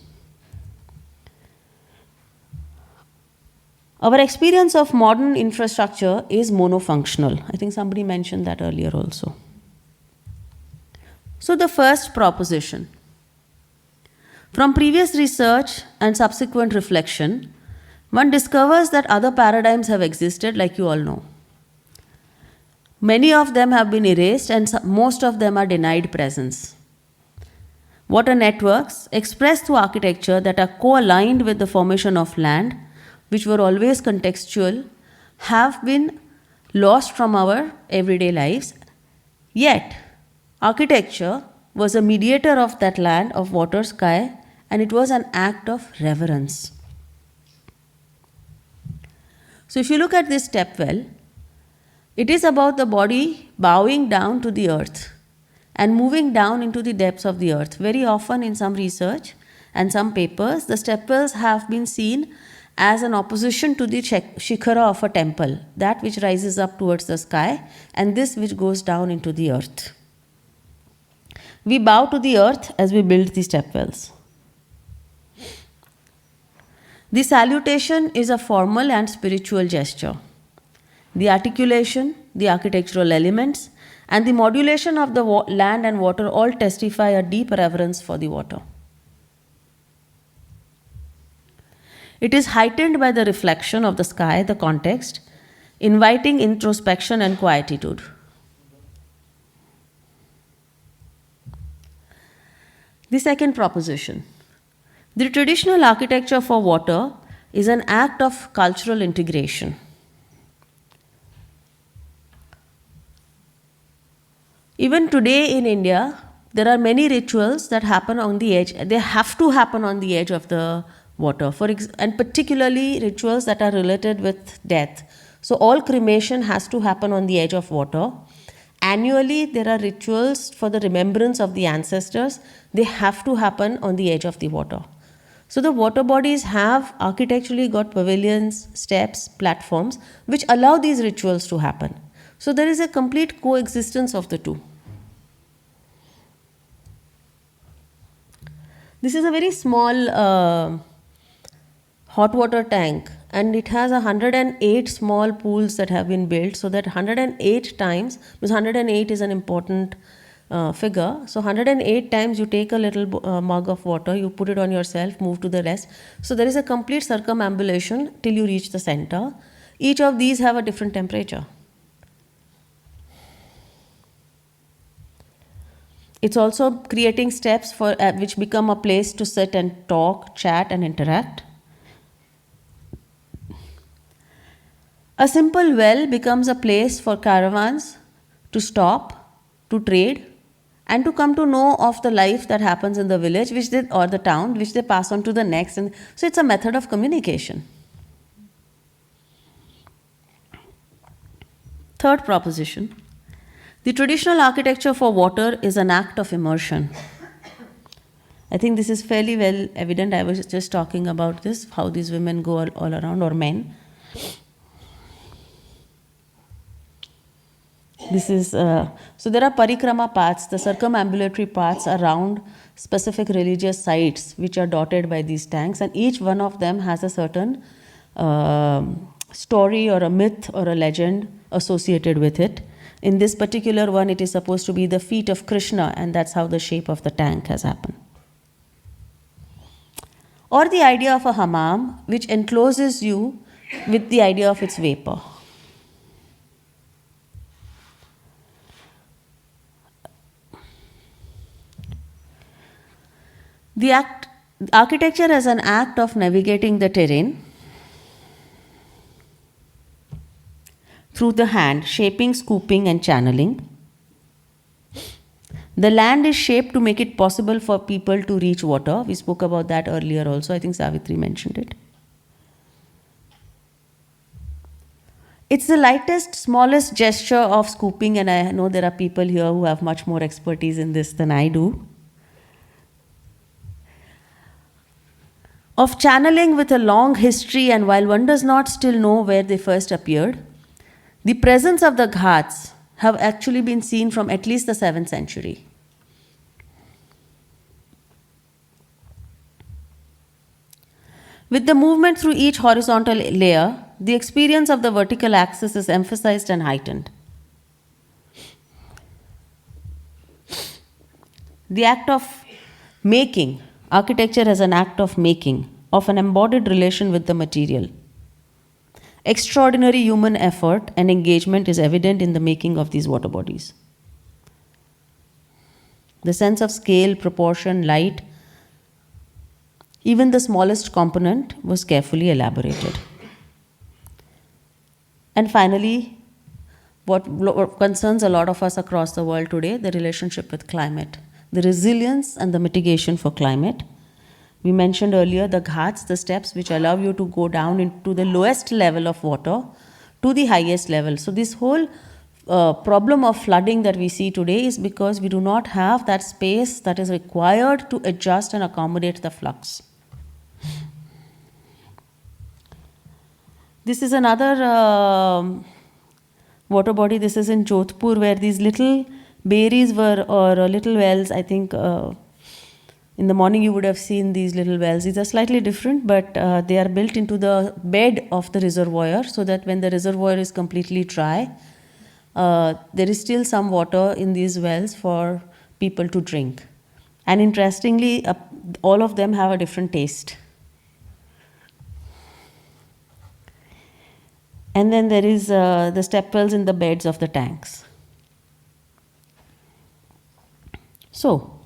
Our experience of modern infrastructure is monofunctional. I think somebody mentioned that earlier also. So the first proposition. From previous research and subsequent reflection, one discovers that other paradigms have existed, like you all know. Many of them have been erased and most of them are denied presence. Water networks, expressed through architecture that are co-aligned with the formation of land, which were always contextual, have been lost from our everyday lives. Yet, architecture was a mediator of that land, of water, sky, and it was an act of reverence. So if you look at this step well, it is about the body bowing down to the earth and moving down into the depths of the earth. Very often in some research and some papers, the step wells have been seen as an opposition to the shikhara of a temple, that which rises up towards the sky and this which goes down into the earth. We bow to the earth as we build the step wells. The salutation is a formal and spiritual gesture. The articulation, the architectural elements, and the modulation of the land and water all testify a deep reverence for the water. It is heightened by the reflection of the sky, the context, inviting introspection and quietude. The second proposition. The traditional architecture for water is an act of cultural integration. Even today in India, there are many rituals that happen on the edge. They have to happen on the edge of the water, and particularly rituals that are related with death. So all cremation has to happen on the edge of water. Annually, there are rituals for the remembrance of the ancestors. They have to happen on the edge of the water. So the water bodies have architecturally got pavilions, steps, platforms, which allow these rituals to happen. So there is a complete coexistence of the two. This is a very small hot water tank, and it has 108 small pools that have been built, so that 108 times, because 108 is an important figure, so 108 times you take a little mug of water, you put it on yourself, move to the rest. So there is a complete circumambulation till you reach the center. Each of these have a different temperature. It's also creating steps for which become a place to sit and talk, chat, and interact. A simple well becomes a place for caravans to stop, to trade, and to come to know of the life that happens in the village or the town, which they pass on to the next. And so it's a method of communication. Third proposition. The traditional architecture for water is an act of immersion. I think this is fairly well evident. I was just talking about this, how these women go all around, or men. This is, so there are parikrama paths, the circumambulatory paths around specific religious sites which are dotted by these tanks, and each one of them has a certain story or a myth or a legend associated with it. In this particular one, it is supposed to be the feet of Krishna, and that's how the shape of the tank has happened. Or the idea of a hammam, which encloses you with the idea of its vapor. Architecture as an act of navigating the terrain through the hand, shaping, scooping, and channeling. The land is shaped to make it possible for people to reach water. We spoke about that earlier also. I think Savitri mentioned it. It's the lightest, smallest gesture of scooping, and I know there are people here who have much more expertise in this than I do. Of channeling with a long history, and while one does not still know where they first appeared, the presence of the ghats have actually been seen from at least the 7th century. With the movement through each horizontal layer, the experience of the vertical axis is emphasized and heightened. The act of making, architecture as an act of making, of an embodied relation with the material. Extraordinary human effort and engagement is evident in the making of these water bodies. The sense of scale, proportion, light, even the smallest component was carefully elaborated. And finally, what concerns a lot of us across the world today, the relationship with climate, the resilience and the mitigation for climate. We mentioned earlier the ghats, the steps which allow you to go down into the lowest level of water to the highest level. So this whole problem of flooding that we see today is because we do not have that space that is required to adjust and accommodate the flux. This is another water body. This is in Jodhpur, where these little berries were, or little wells, I think in the morning you would have seen these little wells. These are slightly different, but they are built into the bed of the reservoir, so that when the reservoir is completely dry, there is still some water in these wells for people to drink. And interestingly, all of them have a different taste. And then there is the step wells in the beds of the tanks. So,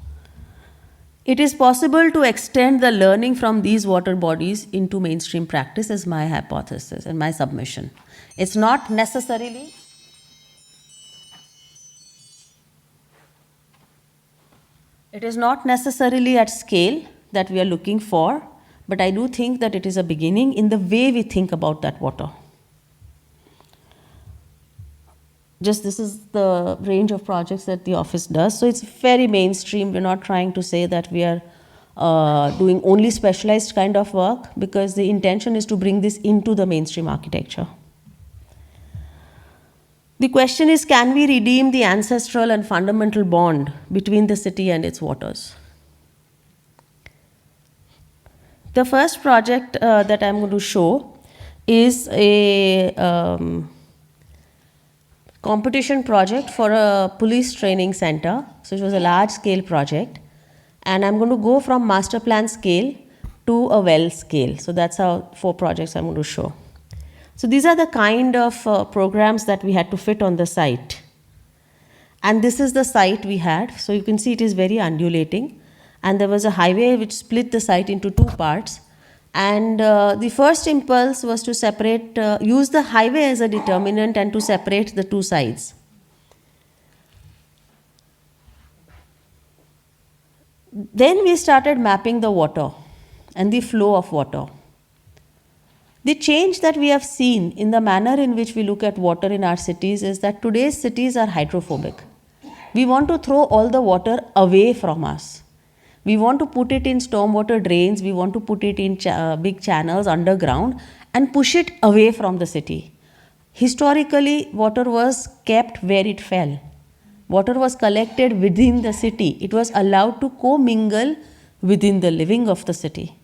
it is possible to extend the learning from these water bodies into mainstream practice, is my hypothesis and my submission. It's not necessarily at scale that we are looking for, but I do think that it is a beginning in the way we think about that water. Just this is the range of projects that the office does. So it's very mainstream. We're not trying to say that we are doing only specialized kind of work, because the intention is to bring this into the mainstream architecture. The question is, can we redeem the ancestral and fundamental bond between the city and its waters? The first project that I'm going to show is a competition project for a police training center. So it was a large scale project, and I'm going to go from master plan scale to a well scale. So that's how 4 projects I'm going to show. So these are the kind of programs that we had to fit on the site. And this is the site we had. So you can see it is very undulating. And there was a highway which split the site into 2 parts. And the first impulse was to separate, use the highway as a determinant and to separate the 2 sides. Then we started mapping the water and the flow of water. The change that we have seen in the manner in which we look at water in our cities is that today's cities are hydrophobic. We want to throw all the water away from us. We want to put it in stormwater drains, we want to put it in big channels underground and push it away from the city. Historically, water was kept where it fell. Water was collected within the city. It was allowed to co-mingle within the living of the city.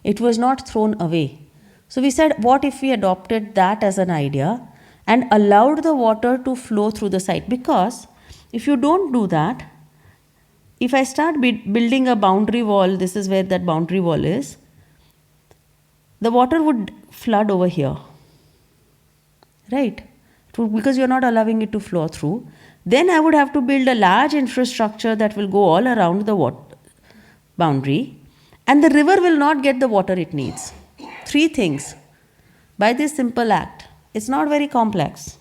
It was not thrown away. So we said, what if we adopted that as an idea and allowed the water to flow through the site? Because if you don't do that, if I start building a boundary wall, this is where that boundary wall is, the water would flood over here, right? Because you're not allowing it to flow through. Then I would have to build a large infrastructure that will go all around the boundary, and the river will not get the water it needs. 3 things by this simple act. It's not very complex.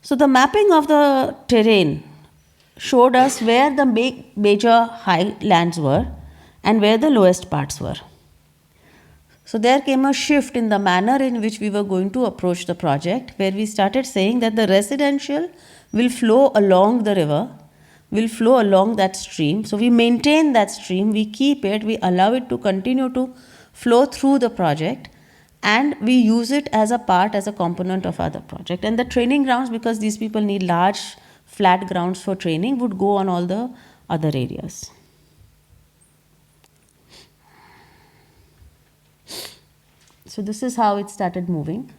So the mapping of the terrain showed us where the major highlands were and where the lowest parts were. So there came a shift in the manner in which we were going to approach the project, where we started saying that the residential will flow along the river, will flow along that stream. So we maintain that stream, we keep it, we allow it to continue to flow through the project, and we use it as a part, as a component of other project. And the training grounds, because these people need large flat grounds for training, would go on all the other areas. So this is how it started moving.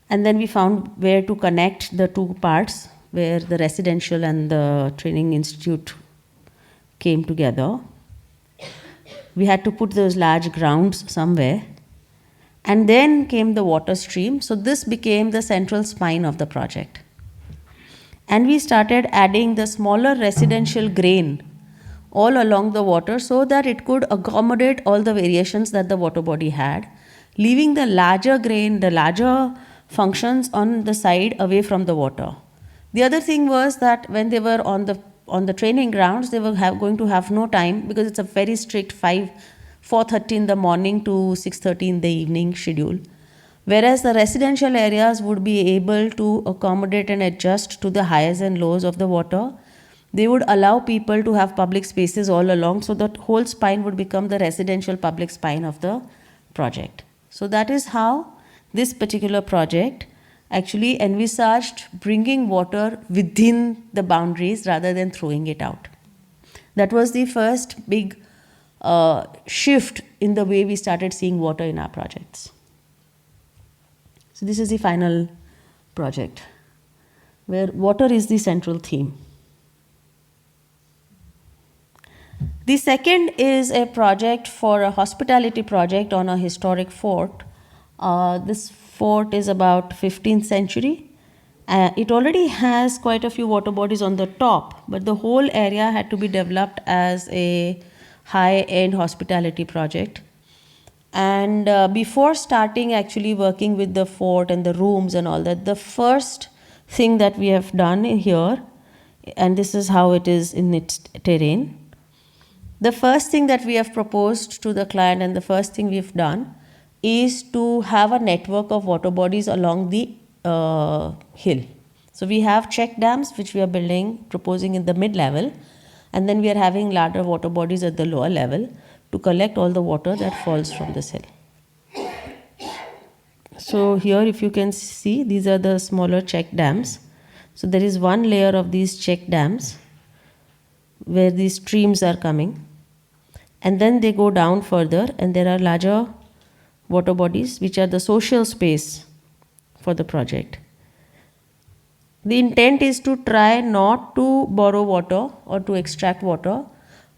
And then we found where to connect the 2 parts, where the residential and the training institute came together. We had to put those large grounds somewhere. And then came the water stream. So this became the central spine of the project. And we started adding the smaller residential grain all along the water so that it could accommodate all the variations that the water body had. leaving the larger grain, the larger functions on the side away from the water. The other thing was that when they were on the training grounds, they were going to have no time because it's a very strict 4:30 in the morning to 6:30 in the evening schedule. Whereas the residential areas would be able to accommodate and adjust to the highs and lows of the water. They would allow people to have public spaces all along, so that whole spine would become the residential public spine of the project. So that is how this particular project actually envisaged bringing water within the boundaries rather than throwing it out. That was the first big shift in the way we started seeing water in our projects. So this is the final project, where water is the central theme. The second is a project for a hospitality project on a historic fort. This fort is about 15th century. It already has quite a few water bodies on the top, but the whole area had to be developed as a high-end hospitality project. And before starting actually working with the fort and the rooms and all that, the first thing that we have done here, and this is how it is in its terrain, the first thing that we have proposed to the client and the first thing we've done is to have a network of water bodies along the hill. So we have check dams which we are building, proposing in the mid-level, and then we are having larger water bodies at the lower level to collect all the water that falls from this hill. So here if you can see, these are the smaller check dams. So there is one layer of these check dams where these streams are coming, and then they go down further and there are larger water bodies which are the social space for the project. The intent is to try not to borrow water or to extract water,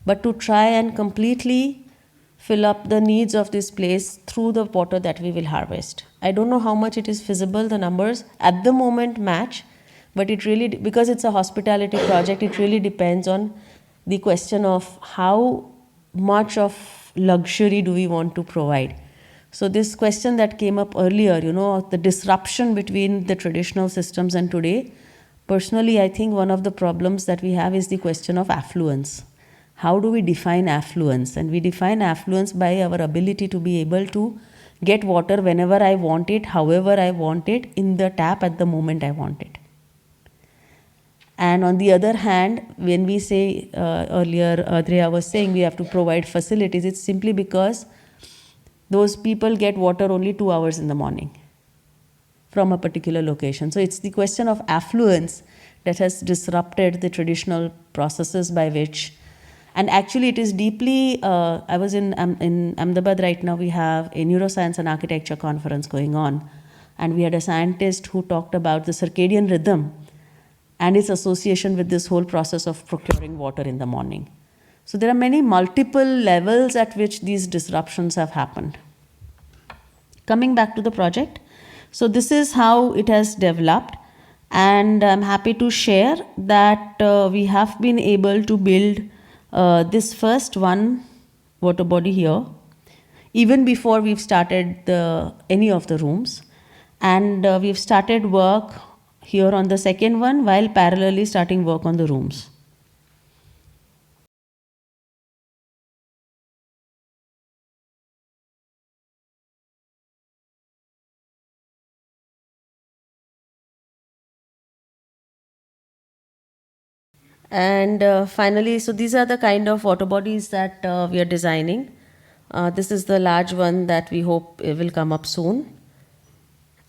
but to try and completely fill up the needs of this place through the water that we will harvest. I don't know how much it is feasible, the numbers at the moment match, but it really, because it's a hospitality project, it really depends on the question of how much of luxury do we want to provide. So this question that came up earlier, the disruption between the traditional systems and today, personally, I think one of the problems that we have is the question of affluence. How do we define affluence? And we define affluence by our ability to be able to get water whenever I want it, however I want it, in the tap at the moment I want it. And on the other hand, when we say, earlier Adria was saying we have to provide facilities, it's simply because those people get water only 2 hours in the morning from a particular location. So it's the question of affluence that has disrupted the traditional processes by which, and actually it is deeply, I was in Ahmedabad right now, we have a neuroscience and architecture conference going on, and we had a scientist who talked about the circadian rhythm and its association with this whole process of procuring water in the morning. So there are many multiple levels at which these disruptions have happened. Coming back to the project, so this is how it has developed, and I'm happy to share that we have been able to build this first one water body here, even before we've started any of the rooms, and we've started work here on the second one while parallelly starting work on the rooms. And finally, so these are the kind of water bodies that we are designing. This is the large one that we hope will come up soon.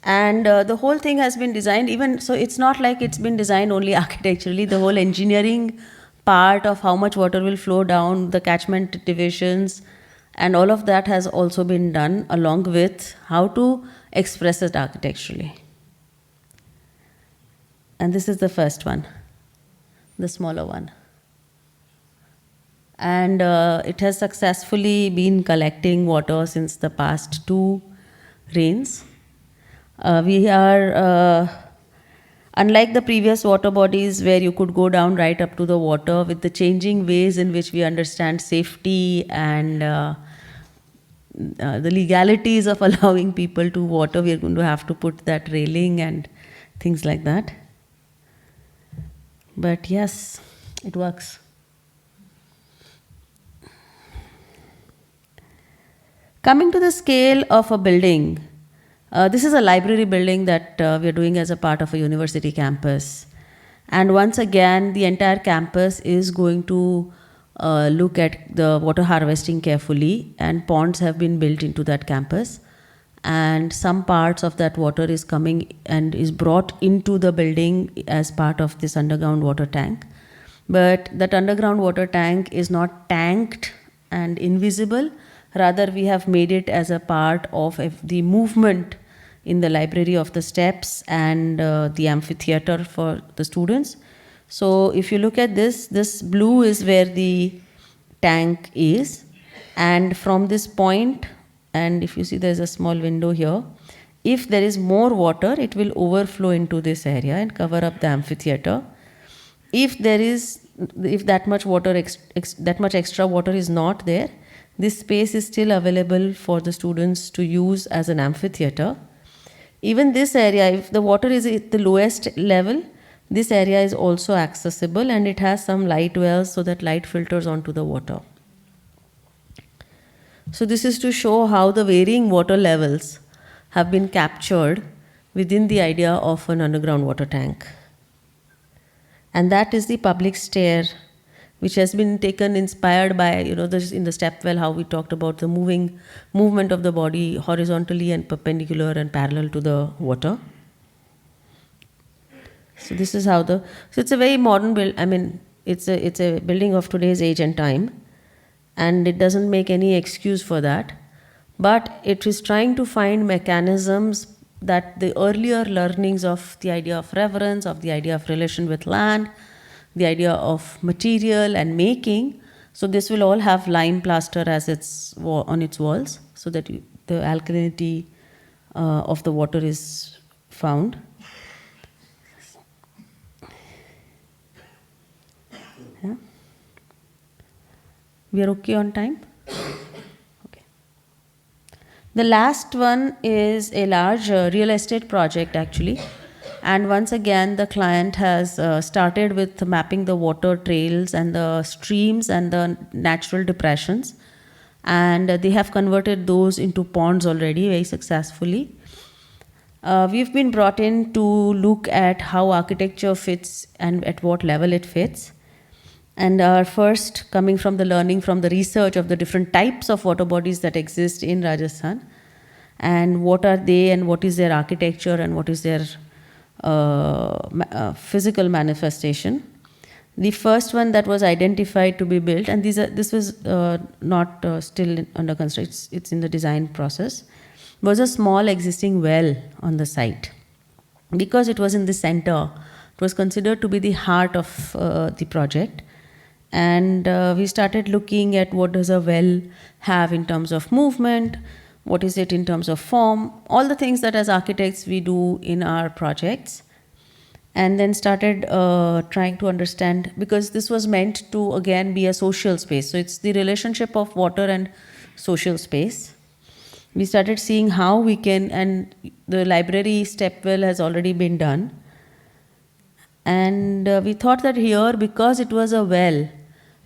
And the whole thing has been designed, even so it's not like it's been designed only architecturally. The whole engineering part of how much water will flow down, the catchment divisions, and all of that has also been done, along with how to express it architecturally. And this is the first one, the smaller one. And it has successfully been collecting water since the past 2 rains. We are, unlike the previous water bodies where you could go down right up to the water, with the changing ways in which we understand safety and the legalities of allowing people to water. We are going to have to put that railing and things like that. But yes, it works. Coming to the scale of a building, this is a library building that we are doing as a part of a university campus. And once again, the entire campus is going to look at the water harvesting carefully, and ponds have been built into that campus. And some parts of that water is coming and is brought into the building as part of this underground water tank. But that underground water tank is not tanked and invisible. Rather, we have made it as a part of the movement in the library of the steps and the amphitheater for the students. So if you look at this blue is where the tank is. And from this point, and if you see there's a small window here, if there is more water, it will overflow into this area and cover up the amphitheater. If that much water, that much extra water is not there, this space is still available for the students to use as an amphitheater. Even this area, if the water is at the lowest level, this area is also accessible, and it has some light wells so that light filters onto the water. So this is to show how the varying water levels have been captured within the idea of an underground water tank. And that is the public stair, which has been inspired by, this in the step well, how we talked about the movement of the body horizontally and perpendicular and parallel to the water. So this is how so it's a very modern build. I mean, it's a building of today's age and time, and it doesn't make any excuse for that. But it is trying to find mechanisms that the earlier learnings of the idea of reverence, of the idea of relation with land, the idea of material and making. So this will all have lime plaster as on its walls, so that the alkalinity of the water is found. Yeah. We are okay on time? Okay. The last one is a large real estate project actually. And once again, the client has started with mapping the water trails and the streams and the natural depressions. And they have converted those into ponds already very successfully. We've been brought in to look at how architecture fits and at what level it fits. And our first, coming from the learning from the research of the different types of water bodies that exist in Rajasthan, and what are they and what is their architecture and what is their physical manifestation. The first one that was identified to be built, and this was not still under construction, it's in the design process, was a small existing well on the site. Because it was in the center, it was considered to be the heart of the project. And we started looking at what does a well have in terms of movement, what is it in terms of form, all the things that as architects we do in our projects. And then started trying to understand, because this was meant to again be a social space. So it's the relationship of water and social space. We started seeing how we can, and the library step well has already been done. And we thought that here, because it was a well,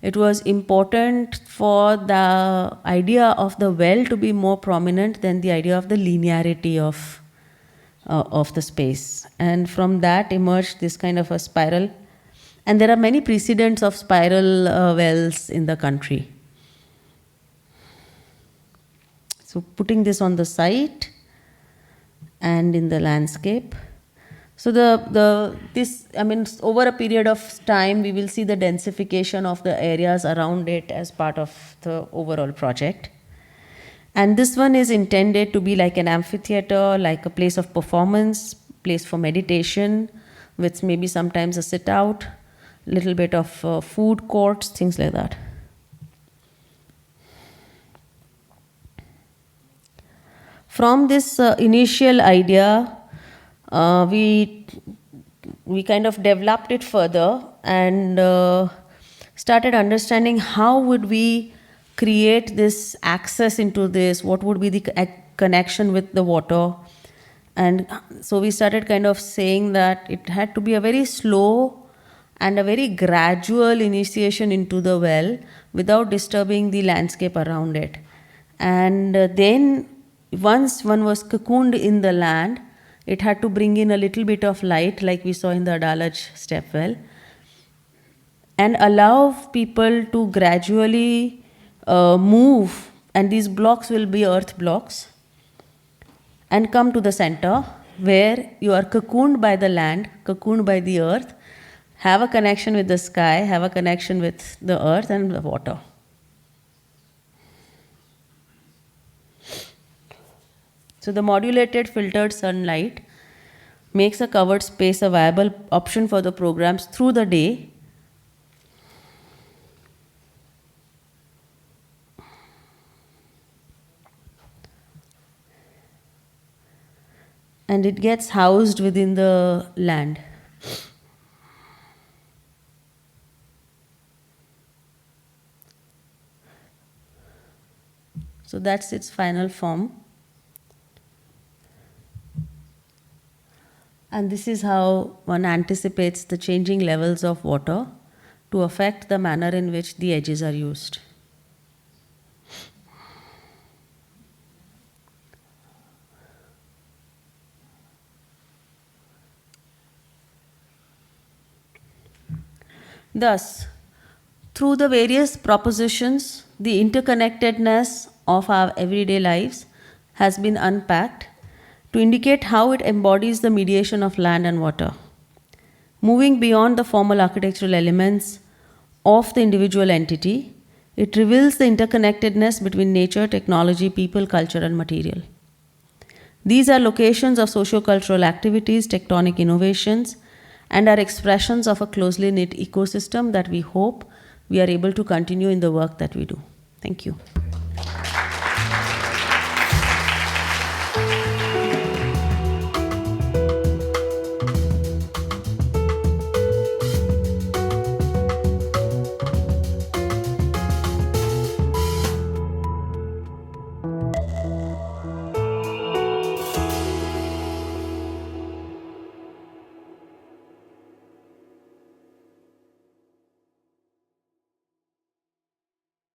it was important for the idea of the well to be more prominent than the idea of the linearity of the space. And from that emerged this kind of a spiral. And there are many precedents of spiral wells in the country. So putting this on the site and in the landscape. So over a period of time, we will see the densification of the areas around it as part of the overall project. And this one is intended to be like an amphitheater, like a place of performance, place for meditation, with maybe sometimes a sit out, little bit of food courts, things like that. From this initial idea, we kind of developed it further and started understanding how would we create this access into this? What would be the connection with the water? And so we started kind of saying that it had to be a very slow and a very gradual initiation into the well without disturbing the landscape around it. And then once one was cocooned in the land, it had to bring in a little bit of light, like we saw in the Adalaj step well, and allow people to gradually move, and these blocks will be earth blocks, and come to the center where you are cocooned by the land, cocooned by the earth, have a connection with the sky, have a connection with the earth and the water. So the modulated filtered sunlight makes a covered space a viable option for the programs through the day. And it gets housed within the land. So that's its final form. And this is how one anticipates the changing levels of water to affect the manner in which the edges are used. Thus, through the various propositions, the interconnectedness of our everyday lives has been unpacked to indicate how it embodies the mediation of land and water. Moving beyond the formal architectural elements of the individual entity, it reveals the interconnectedness between nature, technology, people, culture, and material. These are locations of socio-cultural activities, tectonic innovations, and are expressions of a closely knit ecosystem that we hope we are able to continue in the work that we do. Thank you.